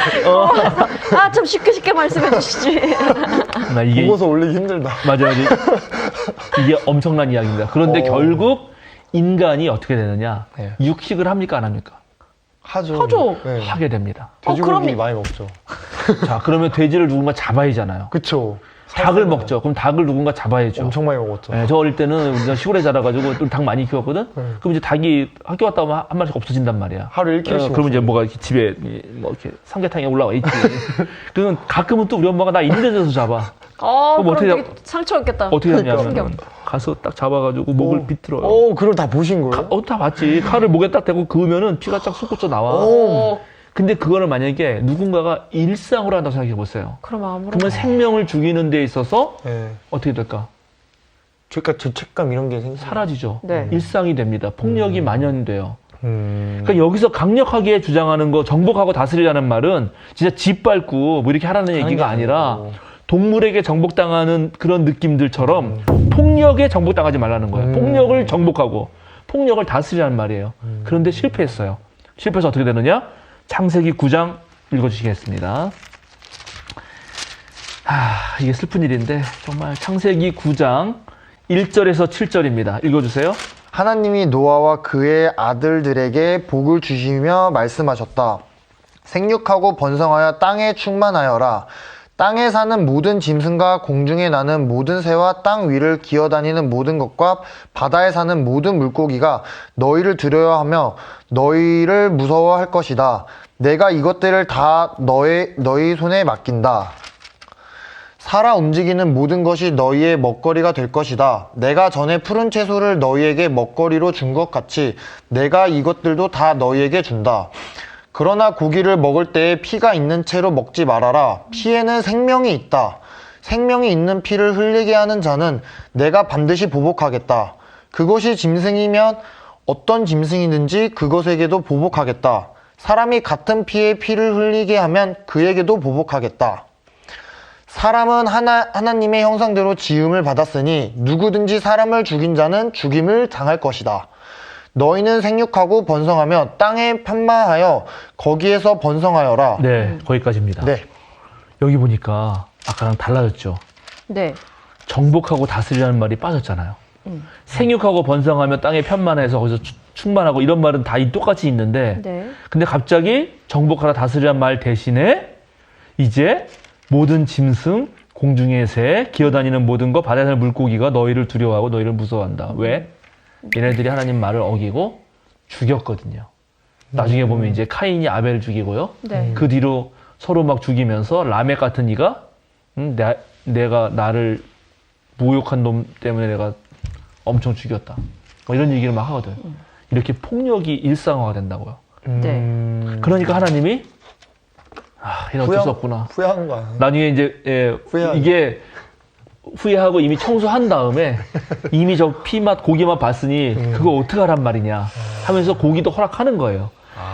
Speaker 1: 아, 좀 쉽게 말씀해 주시지.
Speaker 2: 나 이게
Speaker 3: 보고서 올리기 힘들다.
Speaker 2: 맞아요. 이게 엄청난 이야기입니다. 그런데 결국 인간이 어떻게 되느냐?
Speaker 3: 네.
Speaker 2: 육식을 합니까 안 합니까?
Speaker 3: 하죠.
Speaker 1: 하죠.
Speaker 3: 네.
Speaker 2: 하게 됩니다.
Speaker 3: 돼지고기
Speaker 1: 그럼-
Speaker 3: 많이 먹죠.
Speaker 2: 자, 그러면 돼지를 누군가 잡아야잖아요.
Speaker 3: 그쵸.
Speaker 2: 닭을 먹죠. 그럼 닭을 누군가 잡아야죠.
Speaker 3: 엄청 많이 먹었죠.
Speaker 2: 저 어릴 때는 우리가 시골에 자라가지고 또 닭 많이 키웠거든. 그럼 이제 닭이 학교 갔다 오면 한 마리씩 없어진단 말이야.
Speaker 3: 하루 1kg씩.
Speaker 2: 그러면 이제 뭐가 이렇게 집에 뭐 이렇게 삼계탕에 올라와 있지. 그러면 가끔은 또 우리 엄마가 나 있는 데서 잡아.
Speaker 1: 그럼
Speaker 2: 그럼 어떻게
Speaker 1: 되게 상처였겠다.
Speaker 2: 어떻게 하냐면
Speaker 1: 충격.
Speaker 2: 가서 딱 잡아가지고 목을 비틀어요.
Speaker 3: 그걸 다 보신 거예요?
Speaker 2: 다 봤지. 칼을 목에 딱 대고 그으면은 피가 쫙 솟구쳐 나와. 근데 그거를 만약에 누군가가 일상으로 한다고 생각해 보세요.
Speaker 1: 그럼 아무런
Speaker 2: 그러면 생명을 죽이는 데 있어서
Speaker 3: 네.
Speaker 2: 어떻게 될까?
Speaker 3: 그러니까 죄책감 이런 게 생겨요.
Speaker 2: 사라지죠.
Speaker 1: 네.
Speaker 2: 일상이 됩니다. 폭력이 만연돼요.
Speaker 3: 음.
Speaker 2: 그러니까 여기서 강력하게 주장하는 거, 정복하고 다스리라는 말은 진짜 짓밟고 뭐 이렇게 하라는 얘기가 아니라 동물에게 정복당하는 그런 느낌들처럼 폭력에 정복당하지 말라는 거예요. 폭력을 정복하고 폭력을 다스리라는 말이에요. 그런데 실패했어요. 실패해서 어떻게 되느냐? 창세기 9장 읽어주시겠습니다. 이게 슬픈 일인데 정말 창세기 9장 1절에서 7절입니다. 읽어주세요.
Speaker 3: 하나님이 노아와 그의 아들들에게 복을 주시며 말씀하셨다. 생육하고 번성하여 땅에 충만하여라. 땅에 사는 모든 짐승과 공중에 나는 모든 새와 땅 위를 기어다니는 모든 것과 바다에 사는 모든 물고기가 너희를 두려워하며 너희를 무서워할 것이다. 내가 이것들을 다 너희 손에 맡긴다. 살아 움직이는 모든 것이 너희의 먹거리가 될 것이다. 내가 전에 푸른 채소를 너희에게 먹거리로 준 것 같이 내가 이것들도 다 너희에게 준다. 그러나 고기를 먹을 때에 피가 있는 채로 먹지 말아라. 피에는 생명이 있다. 생명이 있는 피를 흘리게 하는 자는 내가 반드시 보복하겠다. 그것이 짐승이면 어떤 짐승이든지 그것에게도 보복하겠다. 사람이 같은 피에 피를 흘리게 하면 그에게도 보복하겠다. 사람은 하나님의 형상대로 지음을 받았으니 누구든지 사람을 죽인 자는 죽임을 당할 것이다. 너희는 생육하고 번성하며 땅에 편마하여 거기에서 번성하여라.
Speaker 2: 네, 거기까지입니다.
Speaker 3: 네.
Speaker 2: 여기 보니까 아까랑 달라졌죠.
Speaker 1: 네.
Speaker 2: 정복하고 다스리라는 말이 빠졌잖아요. 생육하고 번성하며 땅에 편만해서 거기서 충만하고 이런 말은 다 똑같이 있는데
Speaker 1: 네.
Speaker 2: 근데 갑자기 정복하라 다스리라는 말 대신에 이제 모든 짐승, 공중의 새, 기어다니는 모든 것, 바다에 사는 물고기가 너희를 두려워하고 너희를 무서워한다. 왜? 얘네들이 하나님 말을 어기고 죽였거든요. 나중에 보면 이제 카인이 아벨을 죽이고요.
Speaker 1: 네.
Speaker 2: 그 뒤로 서로 막 죽이면서 라멕 같은 이가 내가 나를 모욕한 놈 때문에 내가 엄청 죽였다. 뭐 이런 얘기를 막 하거든. 이렇게 폭력이 일상화가 된다고요.
Speaker 1: 네.
Speaker 2: 그러니까 하나님이 이런 어쩔 수 없구나.
Speaker 3: 후회한 거야.
Speaker 2: 나중에 이제
Speaker 3: 후회하죠.
Speaker 2: 이게 후회하고 이미 청소한 다음에 이미 저 피맛 고기만 봤으니 그거 어떡하란 말이냐 하면서 고기도 허락하는 거예요.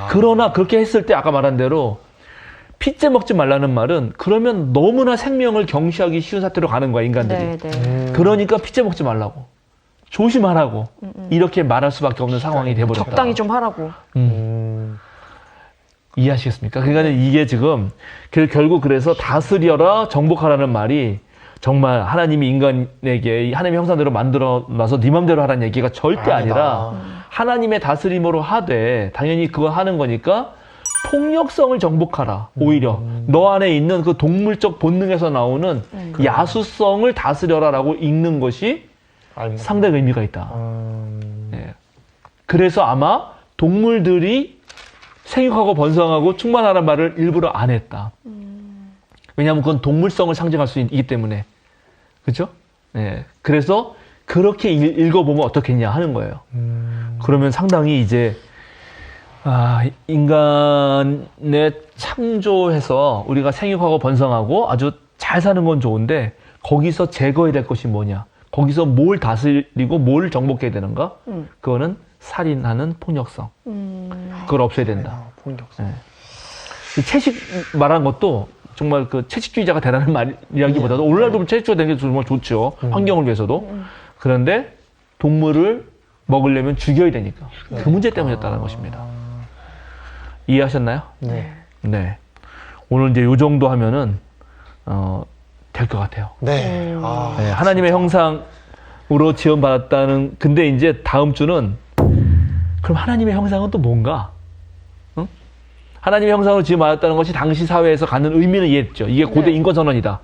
Speaker 2: 그러나 그렇게 했을 때 아까 말한 대로 피째 먹지 말라는 말은 그러면 너무나 생명을 경시하기 쉬운 사태로 가는 거야, 인간들이.
Speaker 1: 네, 네.
Speaker 2: 그러니까 피째 먹지 말라고. 조심하라고. 이렇게 말할 수밖에 없는 상황이 돼버렸다.
Speaker 1: 적당히 좀 하라고.
Speaker 2: 이해하시겠습니까? 그러니까 이게 지금 결국 그래서 다스려라 정복하라는 말이 정말 하나님이 인간에게 하나님의 형상대로 만들어놔서 네 맘대로 하라는 얘기가 절대 아니라 하나님의 다스림으로 하되 당연히 그거 하는 거니까 폭력성을 정복하라. 오히려 너 안에 있는 그 동물적 본능에서 나오는 야수성을 다스려라라고 읽는 것이 상당히 의미가 있다. 네. 그래서 아마 동물들이 생육하고 번성하고 충만하라는 말을 일부러 안 했다. 왜냐하면 그건 동물성을 상징할 수 있기 때문에. 그렇죠? 네. 그래서 그렇게 읽어보면 어떻겠냐 하는 거예요. 그러면 상당히 이제 인간의 창조해서 우리가 생육하고 번성하고 아주 잘 사는 건 좋은데 거기서 제거해야 될 것이 뭐냐? 거기서 뭘 다스리고 뭘 정복해야 되는가? 그거는 살인하는 폭력성. 그걸 없애야 된다.
Speaker 3: 폭력성.
Speaker 2: 네. 그 채식 말한 것도 정말 그 채식주의자가 되라는 말이라기보다도 오늘날도 채식주의가 되는 게 정말 좋죠. 환경을 위해서도. 그런데 동물을 먹으려면 죽여야 되니까. 그 문제 때문이었다는 것입니다. 이해하셨나요?
Speaker 3: 네.
Speaker 2: 네. 오늘 이제 요 정도 하면은 될 것 같아요.
Speaker 3: 네.
Speaker 2: 네, 하나님의 형상으로 지원받았다는. 근데 이제 다음 주는 그럼 하나님의 형상은 또 뭔가? 응? 하나님의 형상으로 지원받았다는 것이 당시 사회에서 갖는 의미는 이해했죠. 이게 고대
Speaker 1: 네.
Speaker 2: 인권선언이다.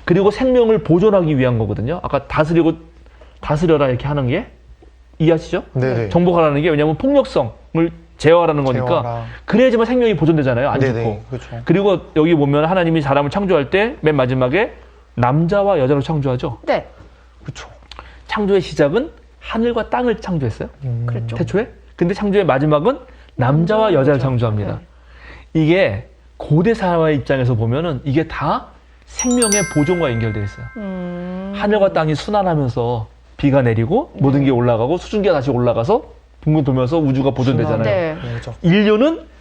Speaker 2: 그리고 생명을 보존하기 위한 거거든요. 아까 다스려라 이렇게 하는 게 이해하시죠?
Speaker 3: 네네.
Speaker 2: 정복하라는 게 왜냐하면 폭력성을 제어하라는 거니까
Speaker 3: 제어하라.
Speaker 2: 그래야지만 생명이 보존되잖아요. 안
Speaker 3: 네네.
Speaker 2: 죽고.
Speaker 3: 그렇죠.
Speaker 2: 그리고 여기 보면 하나님이 사람을 창조할 때 맨 마지막에 남자와 여자로 창조하죠.
Speaker 1: 네.
Speaker 3: 그렇죠.
Speaker 2: 창조의 시작은 하늘과 땅을 창조했어요.
Speaker 1: 그렇죠.
Speaker 2: 태초에. 근데 창조의 마지막은 남자와 여자를 창조합니다. 이게 고대 사회 입장에서 보면은 이게 다 생명의 보존과 연결되어 있어요. 하늘과 땅이 순환하면서 비가 내리고 모든 게 올라가고 수증기가 다시 올라가서 둥근 돌면서 우주가 보존되잖아요.
Speaker 1: 네.
Speaker 3: 그렇죠.
Speaker 2: 인류는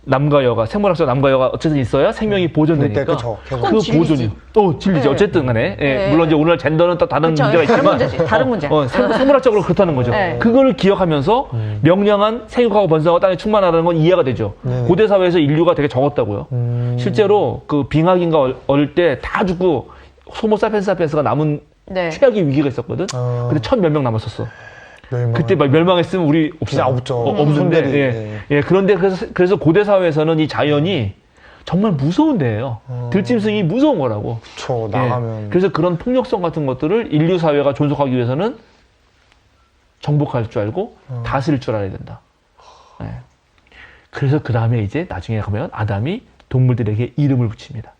Speaker 2: 남과 여가, 생물학적 남과 여가 어쨌든 있어야 생명이 보존되니까
Speaker 3: 그쵸.
Speaker 2: 그
Speaker 1: 그건 진리지.
Speaker 2: 보존이 진리지.
Speaker 1: 네.
Speaker 2: 어쨌든 간에
Speaker 1: 네.
Speaker 2: 물론 이제 오늘 젠더는 또 다른
Speaker 1: 그쵸.
Speaker 2: 문제가
Speaker 1: 다른
Speaker 2: 있지만
Speaker 1: 문제지. 다른 문제.
Speaker 2: 생물학적으로 그렇다는 거죠.
Speaker 1: 네.
Speaker 2: 그걸 기억하면서 명령한 생육하고 번성하고 땅에 충만하라는 건 이해가 되죠.
Speaker 3: 네.
Speaker 2: 고대 사회에서 인류가 되게 적었다고요. 실제로 그 빙하기인가 어릴 때 다 죽고 호모 사피엔스가 남은
Speaker 1: 네.
Speaker 2: 최악의 위기가 있었거든. 근데 1,000몇 명 남았었어.
Speaker 3: 그때
Speaker 2: 막 멸망했으면 우리
Speaker 3: 그냥 없죠.
Speaker 2: 없는데.
Speaker 3: 손들이,
Speaker 2: 예.
Speaker 3: 네.
Speaker 2: 예. 그런데 그래서 고대 사회에서는 이 자연이 정말 무서운 데예요. 들짐승이 무서운 거라고.
Speaker 3: 그쵸.
Speaker 2: 예.
Speaker 3: 나가면.
Speaker 2: 그래서 그런 폭력성 같은 것들을 인류 사회가 존속하기 위해서는 정복할 줄 알고 다스릴 줄 알아야 된다. 예. 그래서 그 다음에 이제 나중에 가면 아담이 동물들에게 이름을 붙입니다.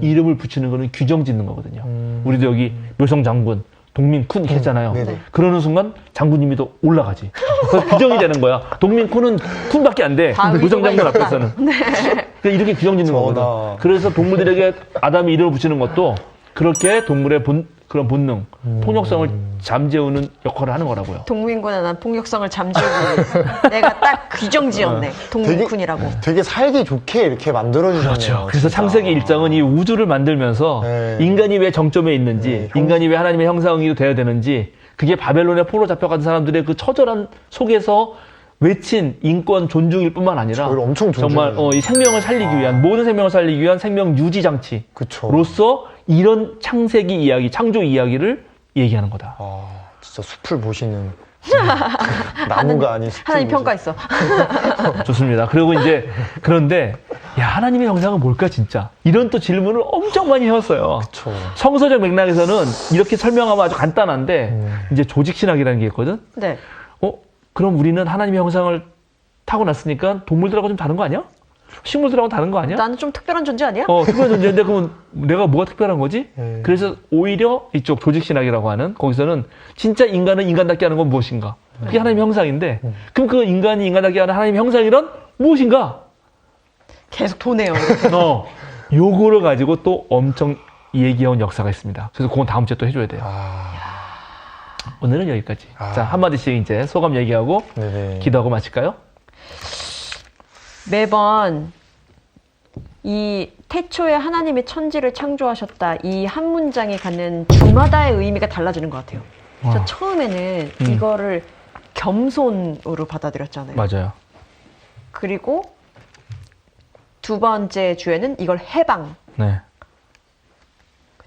Speaker 2: 이름을 붙이는 거는 규정 짓는 거거든요. 우리도 여기 묘성 장군, 동민쿤 이렇게 했잖아요.
Speaker 3: 네네.
Speaker 2: 그러는 순간 장군님이 더 올라가지. 그래서 규정이 되는 거야. 동민쿤은 쿤밖에 안 돼.
Speaker 1: 다
Speaker 2: 묘성 장군
Speaker 1: 의도가 있다.
Speaker 2: 앞에서는. 그러니까 이렇게 규정 짓는 거거든. 그래서 동물들에게 아담이 이름을 붙이는 것도 그렇게 동물의 그런 본능, 폭력성을 잠재우는 역할을 하는 거라고요.
Speaker 1: 동민군에 난 폭력성을 잠재우고 내가 딱 규정 지었네. 동민군이라고.
Speaker 3: 되게 살기 좋게 이렇게 만들어주잖아요.
Speaker 2: 그렇죠. 그래서 창세기 1장은 이 우주를 만들면서
Speaker 3: 네.
Speaker 2: 인간이 왜 정점에 있는지, 인간이 왜 하나님의 형상이 되어야 되는지, 그게 바벨론의 포로 잡혀간 사람들의 그 처절한 속에서 외친 인권 존중일 뿐만 아니라
Speaker 3: 저를 엄청
Speaker 2: 정말 이 생명을 살리기 위한, 모든 생명을 살리기 위한 생명 유지 장치로서
Speaker 3: 그쵸.
Speaker 2: 이런 창세기 이야기, 창조 이야기를 얘기하는 거다.
Speaker 3: 진짜 숲을 보시는 나무가 아닌 숲을
Speaker 1: 하나님
Speaker 3: 보시는.
Speaker 1: 평가했어.
Speaker 2: 좋습니다. 그리고 이제 그런데 야, 하나님의 형상은 뭘까 진짜? 이런 또 질문을 엄청 많이 해왔어요.
Speaker 3: 그쵸.
Speaker 2: 성서적 맥락에서는 이렇게 설명하면 아주 간단한데 이제 조직신학이라는 게 있거든.
Speaker 1: 네.
Speaker 2: 그럼 우리는 하나님의 형상을 타고났으니까 동물들하고 좀 다른 거 아니야? 식물들하고 다른 거 아니야?
Speaker 1: 나는 좀 특별한 존재 아니야?
Speaker 2: 특별한 존재인데 그러면 내가 뭐가 특별한 거지?
Speaker 3: 네.
Speaker 2: 그래서 오히려 이쪽 조직신학이라고 하는 거기서는 진짜 인간을 인간답게 하는 건 무엇인가? 그게 하나님의 형상인데 그럼 그 인간이 인간답게 하는 하나님의 형상이란 무엇인가?
Speaker 1: 계속 도네요.
Speaker 2: 요거를 가지고 또 엄청 얘기해온 역사가 있습니다. 그래서 그건 다음 주에 또 해줘야 돼요. 오늘은 여기까지. 자, 한마디씩 이제 소감 얘기하고
Speaker 3: 네네.
Speaker 2: 기도하고 마칠까요?
Speaker 1: 매번 이 태초에 하나님이 천지를 창조하셨다 이 한 문장이 갖는 주마다의 의미가 달라지는 것 같아요. 저 처음에는 이거를 겸손으로 받아들였잖아요.
Speaker 2: 맞아요.
Speaker 1: 그리고 두 번째 주에는 이걸 해방.
Speaker 2: 네.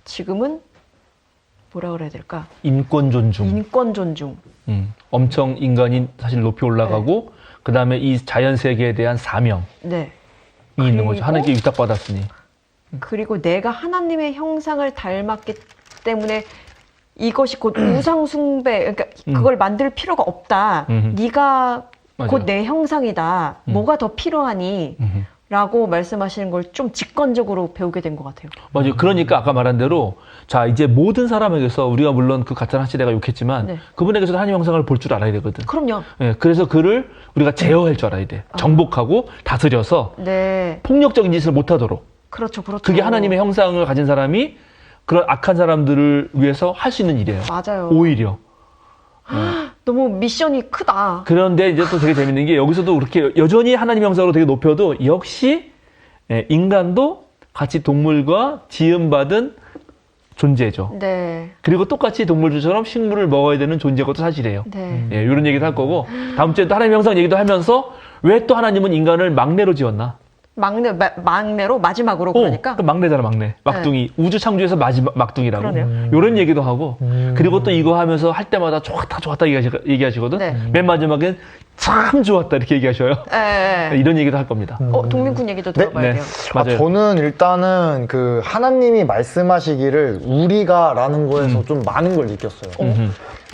Speaker 1: 지금은 뭐라 그래야 될까?
Speaker 2: 인권 존중.
Speaker 1: 인권 존중.
Speaker 2: 엄청 인간이 사실 높이 올라가고 그 다음에 이 자연 세계에 대한 사명이
Speaker 1: 네.
Speaker 2: 있는 거죠.
Speaker 1: 그리고-
Speaker 2: 하나님께 위탁받았으니.
Speaker 1: 그리고 내가 하나님의 형상을 닮았기 때문에 이것이 곧 우상 숭배, 그러니까 그걸 만들 필요가 없다. 네가
Speaker 2: 맞아요.
Speaker 1: 곧 내 형상이다. 뭐가 더 필요하니? 라고 말씀하시는 걸 좀 직관적으로 배우게 된 것 같아요.
Speaker 2: 맞아요. 그러니까 아까 말한 대로 자 이제 모든 사람에게서 우리가 물론 그 가짜한 시대가 욕했지만
Speaker 1: 네.
Speaker 2: 그분에게서도 하나님 형상을 볼 줄 알아야 되거든.
Speaker 1: 그럼요.
Speaker 2: 예, 그래서 그를 우리가 제어할 줄 알아야 돼. 정복하고 다스려서
Speaker 1: 네.
Speaker 2: 폭력적인 짓을 못하도록.
Speaker 1: 그렇죠. 그렇죠.
Speaker 2: 그게 하나님의 형상을 가진 사람이 그런 악한 사람들을 위해서 할 수 있는 일이에요.
Speaker 1: 맞아요.
Speaker 2: 오히려.
Speaker 1: 너무 미션이 크다.
Speaker 2: 그런데 이제 또 되게 재밌는 게 여기서도 그렇게 여전히 하나님 형상으로 되게 높여도 역시 인간도 같이 동물과 지음받은 존재죠.
Speaker 1: 네.
Speaker 2: 그리고 똑같이 동물들처럼 식물을 먹어야 되는 존재인 것도 사실이에요.
Speaker 1: 네.
Speaker 2: 예, 이런 얘기도 할 거고 다음 주에 또 하나님 형상 얘기도 하면서 왜 또 하나님은 인간을 막내로 지었나?
Speaker 1: 막내로 마지막으로 그러니까.
Speaker 2: 그 막내잖아, 막내. 막둥이. 우주 창조에서 마지막 막둥이라고.
Speaker 1: 그러네요.
Speaker 2: 이런 얘기도 하고. 그리고 또 이거 하면서 할 때마다 좋았다, 좋았다 얘기하시거든.
Speaker 1: 네.
Speaker 2: 맨 마지막엔 참 좋았다 이렇게 얘기하셔요.
Speaker 1: 네.
Speaker 2: 이런 얘기도 할 겁니다.
Speaker 1: 동민군 얘기도 들어봐야 돼요.
Speaker 2: 맞아요.
Speaker 3: 저는 일단은 그 하나님이 말씀하시기를 우리가라는 거에서 좀 많은 걸 느꼈어요.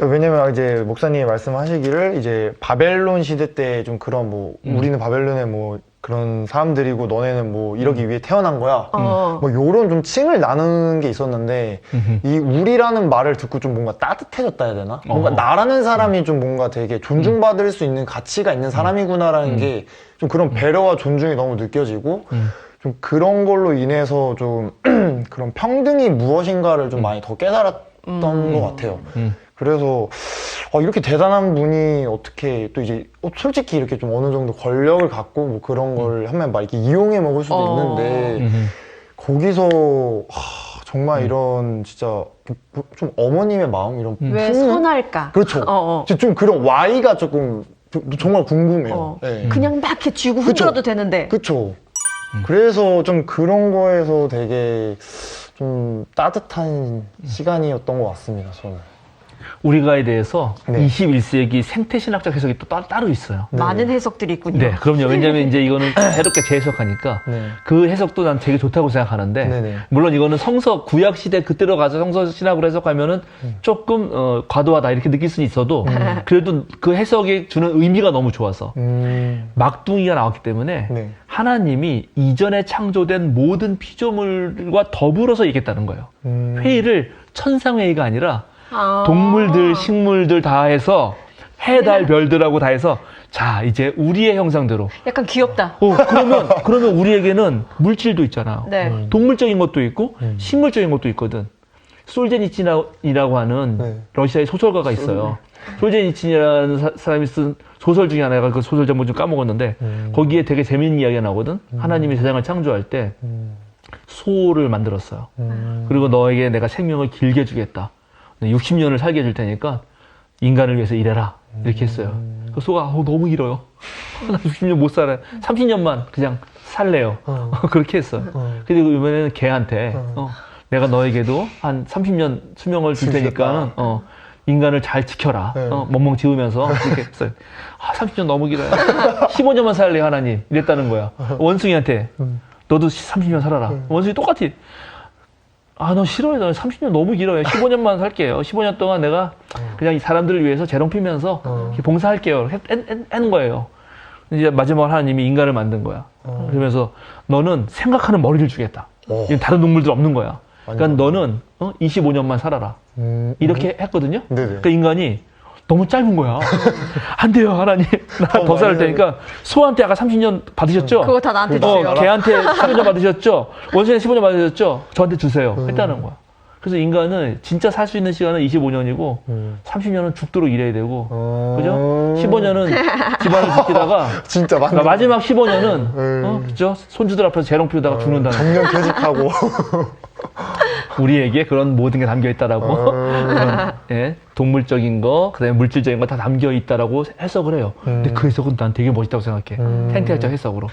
Speaker 3: 왜냐면 이제 목사님이 말씀하시기를 이제 바벨론 시대 때 좀 그런 뭐 우리는 바벨론의 뭐 그런 사람들이고 너네는 뭐 이러기 위해 태어난 거야. 뭐 요런 좀 칭을 나누는 게 있었는데 이 우리라는 말을 듣고 좀 뭔가 따뜻해졌다 해야 되나? 뭔가 나라는 사람이 좀 뭔가 되게 존중받을 수 있는 가치가 있는 사람이구나라는 게 좀 그런 배려와 존중이 너무 느껴지고 좀 그런 걸로 인해서 좀 그런 평등이 무엇인가를 좀 많이 더 깨달았던 것 같아요. 그래서 이렇게 대단한 분이 어떻게 또 이제 솔직히 이렇게 좀 어느 정도 권력을 갖고 뭐 그런 걸 하면 막 이렇게 이용해 먹을 수도 있는데 거기서 정말 이런 진짜 좀 어머님의 마음 이런
Speaker 1: 왜
Speaker 3: 풍-
Speaker 1: 선할까?
Speaker 3: 그렇죠. 좀 그런 Y가 조금 정말 궁금해요. 네.
Speaker 1: 그냥 막 이렇게 쥐고 흔들어도 되는데.
Speaker 3: 그쵸. 그래서 좀 그런 거에서 되게 좀 따뜻한 시간이었던 것 같습니다, 저는.
Speaker 2: 우리가에 대해서
Speaker 3: 네.
Speaker 2: 21세기 생태신학적 해석이 또 따로 있어요.
Speaker 1: 많은 해석들이 있군요.
Speaker 2: 네, 그럼요. 왜냐하면 이제 이거는 새롭게 재해석하니까
Speaker 3: 네.
Speaker 2: 그 해석도 난 되게 좋다고 생각하는데
Speaker 3: 네네.
Speaker 2: 물론 이거는 성서 구약 시대 그때로 가서 성서 신학으로 해석하면은 조금 과도하다 이렇게 느낄 수는 있어도 그래도 그 해석이 주는 의미가 너무 좋아서 막둥이가 나왔기 때문에
Speaker 3: 네.
Speaker 2: 하나님이 이전에 창조된 모든 피조물과 더불어서 얘기했다는 거예요. 회의를 천상회의가 아니라 동물들, 식물들 다 해서 해, 달, 별들하고 다 해서 자 이제 우리의 형상대로
Speaker 1: 약간 귀엽다.
Speaker 2: 그러면 우리에게는 물질도 있잖아.
Speaker 1: 네.
Speaker 2: 동물적인 것도 있고 식물적인 것도 있거든. 솔제니친이라고 하는
Speaker 3: 네.
Speaker 2: 러시아의 소설가가 있어요. 솔제니친이라는 사람이 쓴 소설 중에 하나가 그 소설 제목 좀 까먹었는데 거기에 되게 재밌는 이야기가 나오거든. 하나님이 세상을 창조할 때 소를 만들었어요. 그리고 너에게 내가 생명을 길게 주겠다. 60년을 살게 해줄 테니까 인간을 위해서 일해라. 이렇게 했어요. 그 소가 너무 길어요. 나 60년 못 살아요. 30년만 그냥 살래요. 그렇게 했어요. 그리고 이번에는 개한테 내가 너에게도 한 30년 수명을 줄 테니까 인간을 잘 지켜라. 멍멍 지으면서 이렇게 했어요. 30년 너무 길어요. 15년만 살래요, 하나님. 이랬다는 거야. 원숭이한테 너도 30년 살아라. 원숭이 똑같아. 너 싫어요. 너 30년 너무 길어요. 15년만 살게요. 15년 동안 내가 그냥 이 사람들을 위해서 재롱 피면서 이렇게 봉사할게요. 하는 거예요. 이제 마지막으로 하나님이 인간을 만든 거야. 그러면서 너는 생각하는 머리를 주겠다. 이건 다른 동물들 없는 거야. 그러니까 너는 25년만 살아라. 이렇게 했거든요.
Speaker 3: 네네.
Speaker 2: 그러니까 인간이 너무 짧은 거야. 안 돼요, 하나님. 나 더 살 테니까 소한테 아까 30년 받으셨죠?
Speaker 1: 그거 다 나한테 주세요.
Speaker 2: 걔한테 15년 받으셨죠? 원수에 15년 받으셨죠? 저한테 주세요. 했다는 거야. 그래서 인간은 진짜 살 수 있는 시간은 25년이고 30년은 죽도록 일해야 되고 그죠? 15년은 집안을 지키다가
Speaker 3: 진짜 맞네.
Speaker 2: 마지막 15년은 그죠? 손주들 앞에서 재롱 피우다가 죽는다는 거야.
Speaker 3: 정년 퇴직하고.
Speaker 2: 우리에게 그런 모든 게 담겨 있다라고 그런, 예, 동물적인 거, 그다음에 물질적인 거 다 담겨 있다라고 해석을 해요. 근데 그 해석은 난 되게 멋있다고 생각해. 생태학적 해석으로.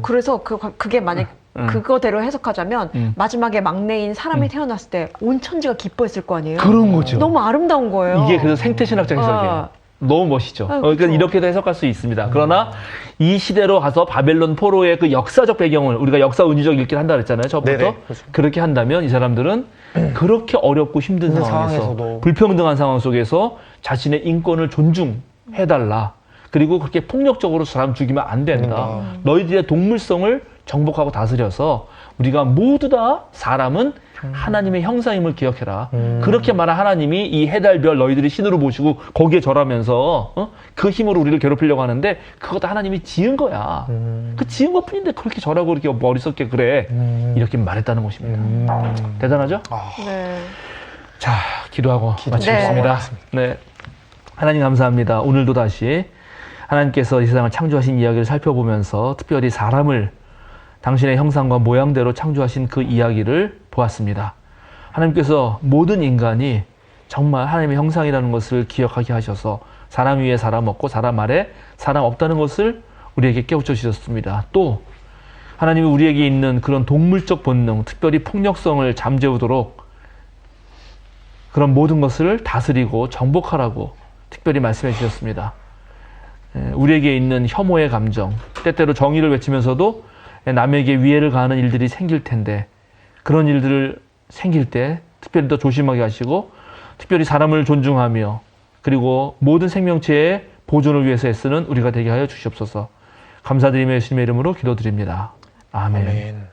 Speaker 1: 그래서 그게 만약 그거대로 해석하자면 마지막에 막내인 사람이 태어났을 때 온 천지가 기뻐했을 거 아니에요.
Speaker 2: 그런 거죠.
Speaker 1: 너무 아름다운 거예요.
Speaker 2: 이게 그래서 생태신학적 해석이에요. 너무 멋있죠.
Speaker 1: 그렇죠.
Speaker 2: 그러니까 이렇게도 해석할 수 있습니다. 그러나 이 시대로 가서 바벨론 포로의 그 역사적 배경을 우리가 역사 은유적 읽기를 한다 그랬잖아요. 처음부터.
Speaker 3: 네네, 그렇죠.
Speaker 2: 그렇게 한다면 이 사람들은 그렇게 어렵고 힘든 상황에서
Speaker 3: 상황에서도.
Speaker 2: 불평등한 상황 속에서 자신의 인권을 존중해달라. 그리고 그렇게 폭력적으로 사람 죽이면 안 된다. 너희들의 동물성을 정복하고 다스려서 우리가 모두 다 사람은 하나님의 형상임을 기억해라. 그렇게 말한 하나님이 이 해달별 너희들이 신으로 보시고 거기에 절하면서 그 힘으로 우리를 괴롭히려고 하는데 그것도 하나님이 지은 거야. 그 지은 것 뿐인데 그렇게 절하고 이렇게 머리 썩게 그래. 이렇게 말했다는 것입니다. 대단하죠?
Speaker 1: 네.
Speaker 2: 자, 기도하고 마치겠습니다. 네. 하나님 감사합니다. 오늘도 다시 하나님께서 이 세상을 창조하신 이야기를 살펴보면서 특별히 사람을 당신의 형상과 모양대로 창조하신 그 이야기를 보았습니다. 하나님께서 모든 인간이 정말 하나님의 형상이라는 것을 기억하게 하셔서 사람 위에 사람 없고 사람 아래 사람 없다는 것을 우리에게 깨우쳐 주셨습니다. 또 하나님이 우리에게 있는 그런 동물적 본능, 특별히 폭력성을 잠재우도록 그런 모든 것을 다스리고 정복하라고 특별히 말씀해 주셨습니다. 우리에게 있는 혐오의 감정, 때때로 정의를 외치면서도 남에게 위해를 가하는 일들이 생길 텐데 그런 일들을 생길 때 특별히 더 조심하게 하시고 특별히 사람을 존중하며 그리고 모든 생명체의 보존을 위해서 애쓰는 우리가 되게 하여 주시옵소서. 감사드리며 예수님의 이름으로 기도드립니다. 아멘.
Speaker 3: 아멘.